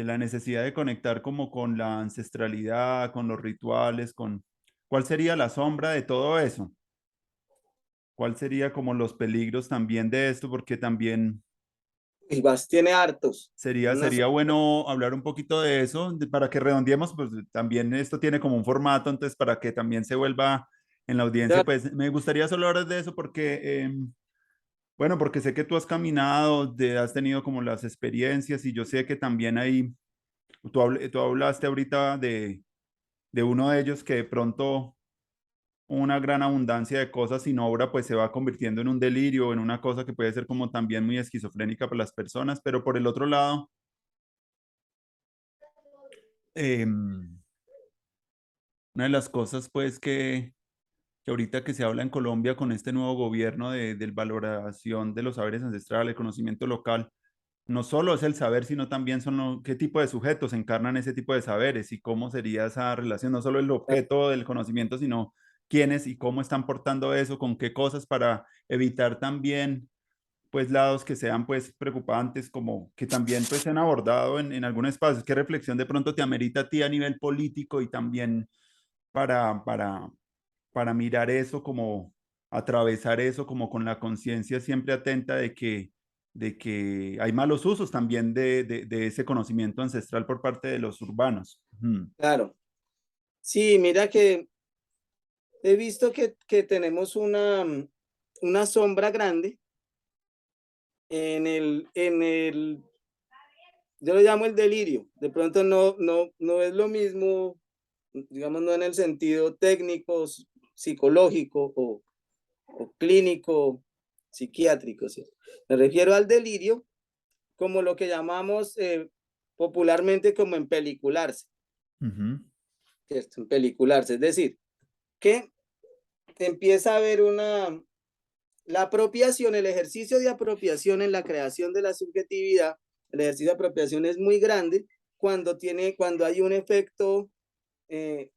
la necesidad de conectar como con la ancestralidad, con los rituales, con cuál sería la sombra de todo eso, cuál sería como los peligros también de esto, porque también y vas, tiene hartos. Una sería bueno hablar un poquito de eso, para que redondeemos, pues también esto tiene como un formato, entonces para que también se vuelva en la audiencia, pues me gustaría solo hablar de eso porque, bueno, porque sé que tú has caminado, has tenido como las experiencias y yo sé que también hay, tú hablaste ahorita de uno de ellos que de pronto una gran abundancia de cosas sin obra pues se va convirtiendo en un delirio, en una cosa que puede ser como también muy esquizofrénica para las personas, pero por el otro lado, eh, una de las cosas pues que ahorita que se habla en Colombia con este nuevo gobierno de valoración de los saberes ancestrales, el conocimiento local, no solo es el saber, sino también son qué tipo de sujetos encarnan ese tipo de saberes y cómo sería esa relación, no solo el objeto del conocimiento, sino quiénes y cómo están portando eso, con qué cosas para evitar también pues lados que sean pues preocupantes, como que también pues se han abordado en algunos espacios. ¿Qué reflexión de pronto te amerita a ti a nivel político y también para, para, para mirar eso como, atravesar eso como con la conciencia siempre atenta de que hay malos usos también de ese conocimiento ancestral por parte de los urbanos? claro. Sí, mira que he visto que tenemos una sombra grande yo lo llamo el delirio. De pronto no es lo mismo, digamos, no en el sentido técnico, psicológico o clínico, psiquiátrico, ¿sí? Me refiero al delirio como lo que llamamos popularmente como empelicularse, Ujú, ¿cierto? Empelicularse, es decir, que empieza a haber la apropiación, el ejercicio de apropiación en la creación de la subjetividad, el ejercicio de apropiación es muy grande cuando hay un efecto, eh,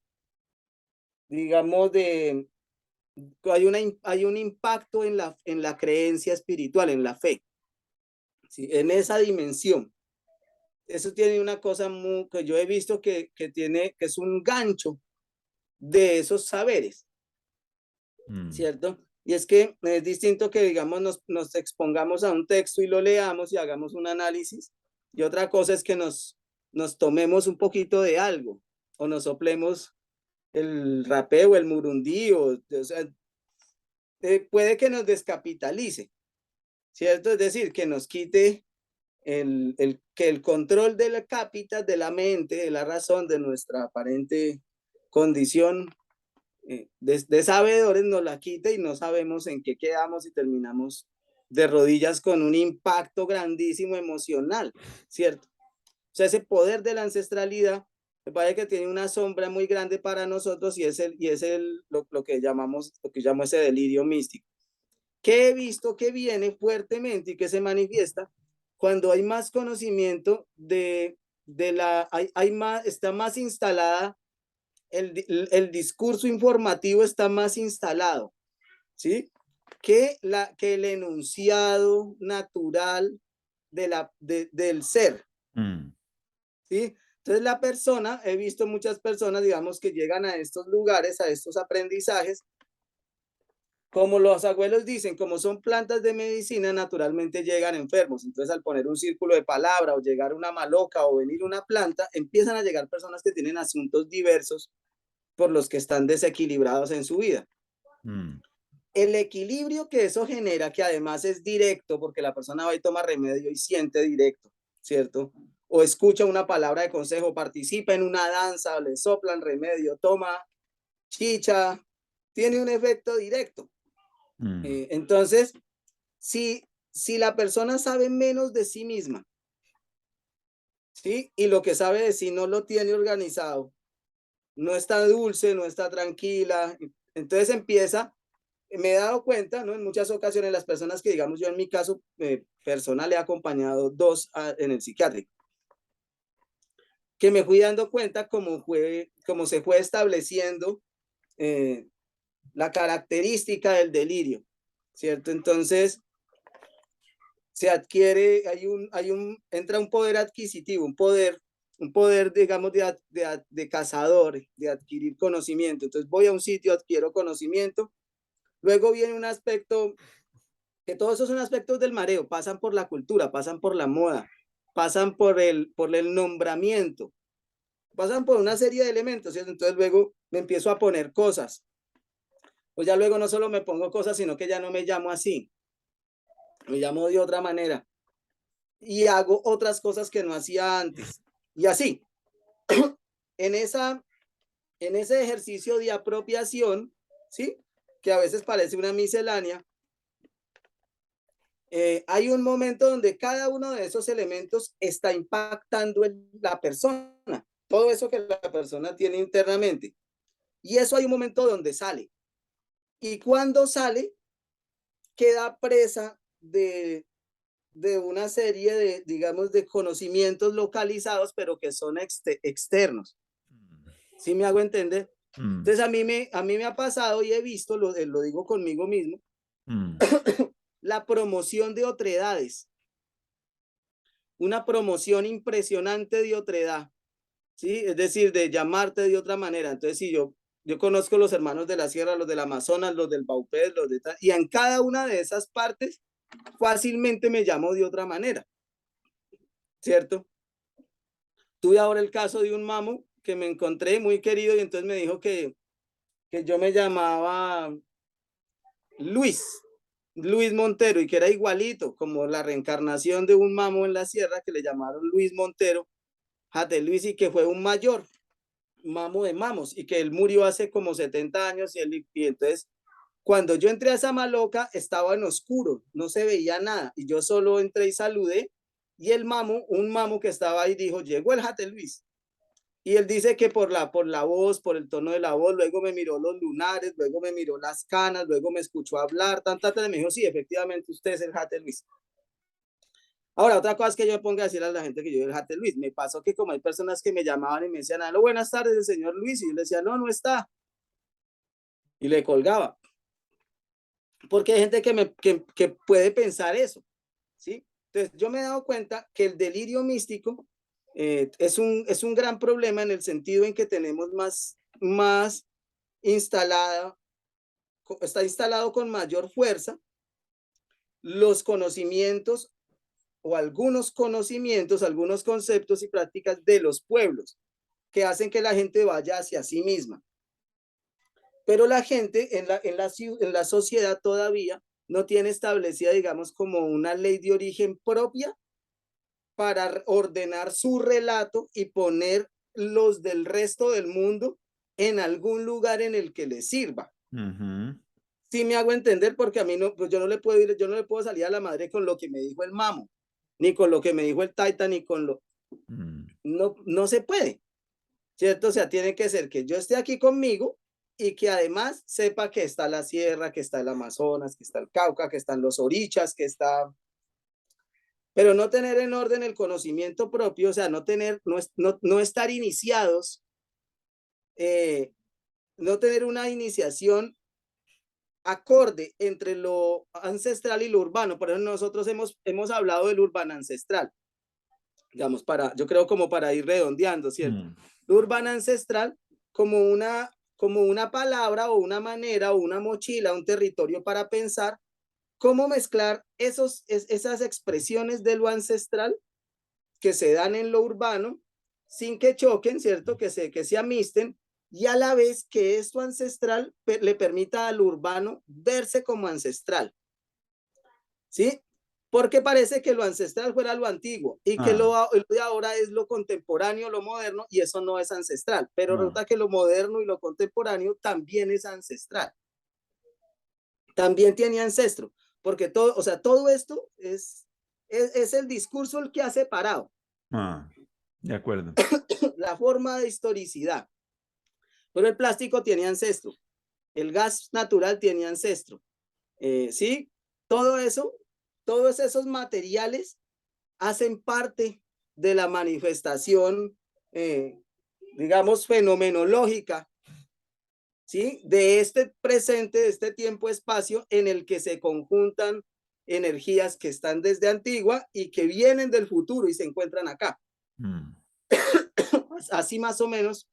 digamos, hay un impacto en la creencia espiritual, en la fe, ¿sí? En esa dimensión. Eso tiene una cosa que yo he visto que es un gancho de esos saberes, mm, ¿cierto? Y es que es distinto que, digamos, nos expongamos a un texto y lo leamos y hagamos un análisis, y otra cosa es que nos tomemos un poquito de algo, o nos soplemos el rapeo, el murundí, o sea, puede que nos descapitalice, ¿cierto? Es decir, que nos quite que el control de la cápita, de la mente, de la razón, de nuestra aparente condición de sabedores, nos la quite y no sabemos en qué quedamos y terminamos de rodillas con un impacto grandísimo emocional, ¿cierto? O sea, ese poder de la ancestralidad me parece que tiene una sombra muy grande para nosotros lo que llamamos, lo que llamo ese delirio místico, que he visto que viene fuertemente y que se manifiesta cuando hay más conocimiento hay más, está más instalada, el discurso informativo está más instalado, ¿sí? Que el enunciado natural del ser, mm, ¿sí? Entonces la persona, he visto muchas personas, digamos, que llegan a estos lugares, a estos aprendizajes, como los abuelos dicen, como son plantas de medicina, naturalmente llegan enfermos. Entonces, al poner un círculo de palabra o llegar una maloca o venir una planta, empiezan a llegar personas que tienen asuntos diversos por los que están desequilibrados en su vida. mm, El equilibrio que eso genera, que además es directo, porque la persona va y toma remedio y siente directo, ¿cierto? O escucha una palabra de consejo, participa en una danza, le soplan remedio, toma chicha, tiene un efecto directo. Mm. Entonces, si la persona sabe menos de sí misma, ¿sí? Y lo que sabe de sí no lo tiene organizado, no está dulce, no está tranquila, entonces empieza, me he dado cuenta, ¿no? En muchas ocasiones las personas que, digamos, yo en mi caso personal he acompañado dos en el psiquiátrico, que me fui dando cuenta cómo se fue estableciendo eh, la característica del delirio, ¿cierto? Entonces, se adquiere, entra un poder adquisitivo, un poder digamos, de cazador, de adquirir conocimiento. Entonces voy a un sitio, adquiero conocimiento. Luego viene un aspecto, que todos esos son aspectos del mareo, pasan por la cultura, pasan por la moda, pasan por el nombramiento, pasan por una serie de elementos, ¿cierto? Entonces luego me empiezo a poner cosas. Pues ya luego no solo me pongo cosas, sino que ya no me llamo así, me llamo de otra manera y hago otras cosas que no hacía antes. Y así, en, esa, en ese ejercicio de apropiación, ¿sí? Que a veces parece una miscelánea, hay un momento donde cada uno de esos elementos está impactando en la persona, todo eso que la persona tiene internamente. Y eso hay un momento donde sale. Y cuando sale, queda presa de una serie de, digamos, de conocimientos localizados, pero que son externos. ¿Sí me hago entender? Mm. Entonces a mí me ha pasado y he visto, lo digo conmigo mismo, Mm. la promoción de otredades, una promoción impresionante de otredad, ¿sí? Es decir, de llamarte de otra manera. Entonces, si yo conozco los hermanos de la sierra, los del Amazonas, los del Baupés, y en cada una de esas partes fácilmente me llamo de otra manera, ¿cierto? Tuve ahora el caso de un mamo que me encontré muy querido y entonces me dijo que yo me llamaba Luis, Luis Montero, y que era igualito, como la reencarnación de un mamo en la sierra que le llamaron Luis Montero, Jate Luis, y que fue un mayor mamo de mamos, y que él murió hace como 70 años, y entonces cuando yo entré a esa maloca estaba en oscuro, no se veía nada, y yo solo entré y saludé, y el mamo, un mamo que estaba ahí dijo, llegó el Jate Luis. Y él dice que por la voz, por el tono de la voz, luego me miró los lunares, luego me miró las canas, luego me escuchó hablar, me dijo, sí, efectivamente usted es el Jate Luis. Ahora, otra cosa es que yo me ponga a decir a la gente que yo soy el Jate Luis. Me pasó que como hay personas que me llamaban y me decían, aló, buenas tardes, el señor Luis, y yo le decía, no, no está. Y le colgaba. Porque hay gente que puede pensar eso, ¿sí? Entonces, yo me he dado cuenta que el delirio místico es un gran problema en el sentido en que tenemos más instalada, está instalado con mayor fuerza los conocimientos o algunos conocimientos, algunos conceptos y prácticas de los pueblos que hacen que la gente vaya hacia sí misma. Pero la gente en la sociedad todavía no tiene establecida, digamos, como una ley de origen propia para ordenar su relato y poner los del resto del mundo en algún lugar en el que les sirva. Ujú. Sí me hago entender porque a mí no, pues yo no le puedo ir, yo no le puedo salir a la madre con lo que me dijo el mamo, ni con lo que me dijo el taita, ni con lo, Mm. no se puede, ¿cierto? O sea, tiene que ser que yo esté aquí conmigo y que además sepa que está la sierra, que está el Amazonas, que está el Cauca, que están los orichas, que está, pero no tener en orden el conocimiento propio, o sea, no estar iniciados, eh, no tener una iniciación acorde entre lo ancestral y lo urbano. Por eso nosotros hemos hablado del urbano ancestral, digamos, yo creo como para ir redondeando, ¿cierto? Mm. Lo urbano ancestral como una palabra o una manera o una mochila, un territorio para pensar cómo mezclar esas expresiones de lo ancestral que se dan en lo urbano sin que choquen, ¿cierto? Que se amisten y a la vez que esto ancestral le permita al urbano verse como ancestral, ¿sí? porque parece que lo ancestral fuera lo antiguo y que Ah, lo de ahora es lo contemporáneo, lo moderno, y eso no es ancestral. Pero ah, resulta que lo moderno y lo contemporáneo también es ancestral, también tiene ancestro, porque todo, o sea, todo esto es el discurso el que ha separado ah, de acuerdo. la forma de historicidad. Pero el plástico tiene ancestro, el gas natural tiene ancestro, ¿sí? Todo eso, todos esos materiales hacen parte de la manifestación, digamos, fenomenológica, ¿sí? De este presente, de este tiempo-espacio en el que se conjuntan energías que están desde antigua y que vienen del futuro y se encuentran acá. Mm. Así más o menos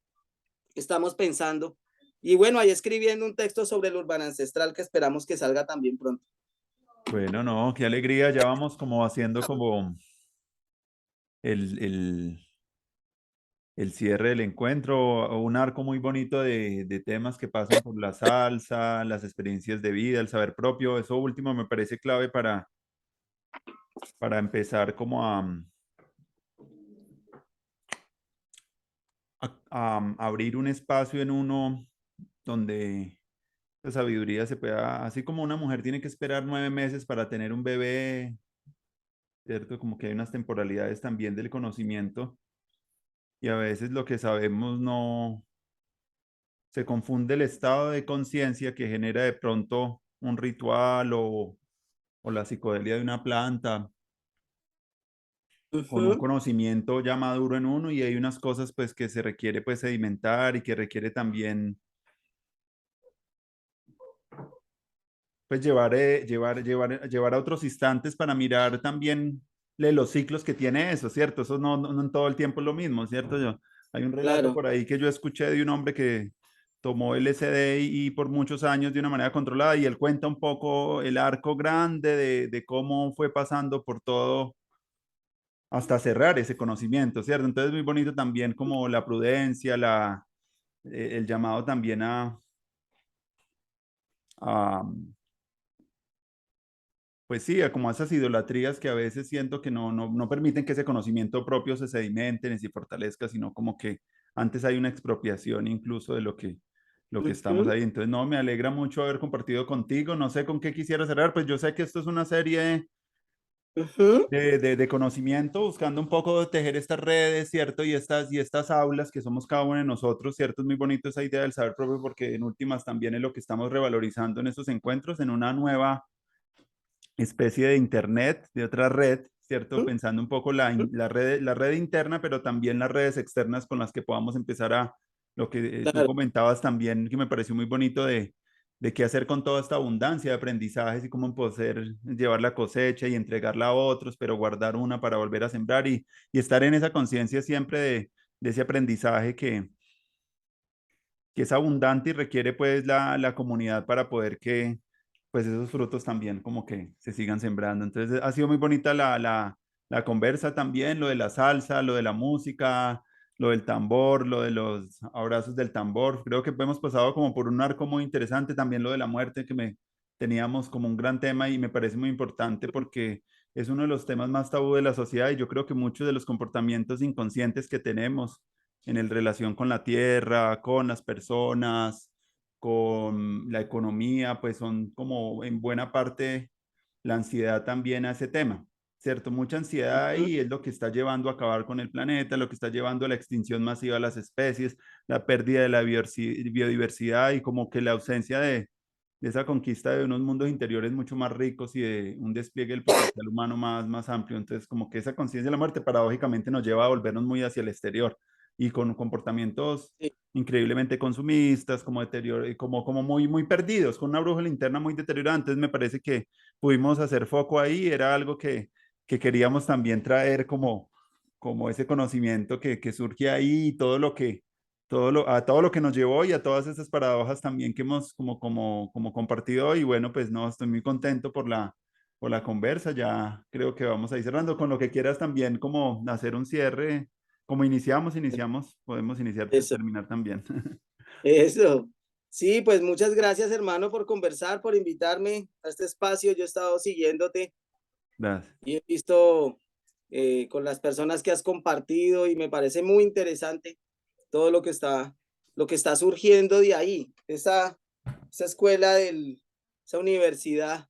estamos pensando. Y bueno, ahí escribiendo un texto sobre el urbano ancestral que esperamos que salga también pronto. Bueno, no, qué alegría. Ya vamos como haciendo como el, el, el cierre del encuentro, o un arco muy bonito de temas que pasan por la salsa, las experiencias de vida, el saber propio. Eso último me parece clave para empezar como a abrir un espacio en uno donde la sabiduría se pueda, así como una mujer tiene que esperar 9 meses para tener un bebé, ¿cierto? Como que hay unas temporalidades también del conocimiento y a veces lo que sabemos no se confunde el estado de conciencia que genera de pronto un ritual o la psicodelia de una planta Uh con un -huh, conocimiento ya maduro en uno y hay unas cosas pues que se requiere pues sedimentar y que requiere también pues llevar a otros instantes para mirar también los ciclos que tiene eso, ¿cierto? Eso no en todo el tiempo es lo mismo, ¿cierto? Hay un relato claro. por ahí que yo escuché de un hombre que tomó LSD y por muchos años de una manera controlada y él cuenta un poco el arco grande de cómo fue pasando por todo hasta cerrar ese conocimiento, ¿cierto? Entonces es muy bonito también como la prudencia, el llamado también a pues sí, como esas idolatrías que a veces siento que no permiten que ese conocimiento propio se sedimente ni se fortalezca, sino como que antes hay una expropiación incluso de lo que Uh estamos -huh, ahí. Entonces, no, me alegra mucho haber compartido contigo. No sé con qué quisiera cerrar, pues yo sé que esto es una serie uh -huh, de conocimiento, buscando un poco de tejer estas redes, ¿cierto? Y estas aulas que somos cada uno de nosotros, ¿cierto? Es muy bonito esa idea del saber propio porque en últimas también es lo que estamos revalorizando en estos encuentros, en una nueva especie de internet, de otra red, ¿cierto? uh Pensando un poco la red interna, pero también las redes externas con las que podamos empezar lo que tú claro. comentabas también, que me pareció muy bonito de qué hacer con toda esta abundancia de aprendizajes y cómo poder llevar la cosecha y entregarla a otros, pero guardar una para volver a sembrar y estar en esa conciencia siempre de ese aprendizaje que es abundante y requiere pues la comunidad para poder que pues esos frutos también como que se sigan sembrando. Entonces ha sido muy bonita la conversa también, lo de la salsa, lo de la música, lo del tambor, lo de los abrazos del tambor. Creo que hemos pasado como por un arco muy interesante, también lo de la muerte teníamos como un gran tema y me parece muy importante porque es uno de los temas más tabú de la sociedad y yo creo que muchos de los comportamientos inconscientes que tenemos en el relación con la tierra, con las personas, con la economía, pues son como en buena parte la ansiedad también a ese tema, ¿cierto? Mucha ansiedad Uh ahí es lo que está llevando a acabar con el planeta, lo que está llevando a la extinción masiva de las especies, la pérdida de la biodiversidad y como que la ausencia de esa conquista de unos mundos interiores mucho más ricos y de un despliegue del potencial humano más amplio. Entonces, como que esa conciencia de la muerte paradójicamente nos lleva a volvernos muy hacia el exterior y con comportamientos -huh. increíblemente consumistas, como deterioro, como muy perdidos, con una brújula interna muy deteriorada. Entonces me parece que pudimos hacer foco ahí, era algo que queríamos también traer como ese conocimiento que surge ahí y a todo lo que nos llevó y a todas esas paradojas también que hemos como compartido hoy. Y bueno, pues no, estoy muy contento por la conversa, ya creo que vamos a ir cerrando con lo que quieras también como hacer un cierre como iniciamos, podemos iniciar, Eso, terminar también. eso. Sí, pues muchas gracias, hermano, por conversar, por invitarme a este espacio. Yo he estado siguiéndote Gracias. y he visto con las personas que has compartido y me parece muy interesante todo lo que está surgiendo de ahí, esa escuela, esa universidad,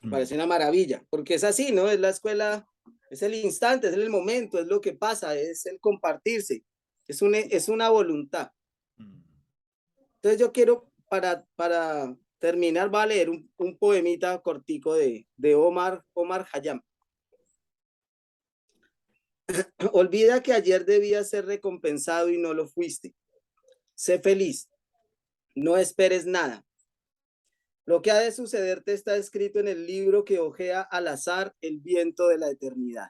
me Mm, parece una maravilla, porque es así, ¿no? Es la escuela, es el instante, es el momento, es lo que pasa, es el compartirse, es una voluntad. mm. Entonces yo quiero, para terminar, va a leer un poemita cortico de Omar Khayyam. Olvida que ayer debías ser recompensado y no lo fuiste. Sé feliz, no esperes nada. Lo que ha de sucederte está escrito en el libro que ojea al azar el viento de la eternidad.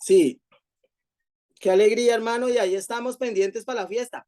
Sí, qué alegría, hermano, y ahí estamos pendientes para la fiesta.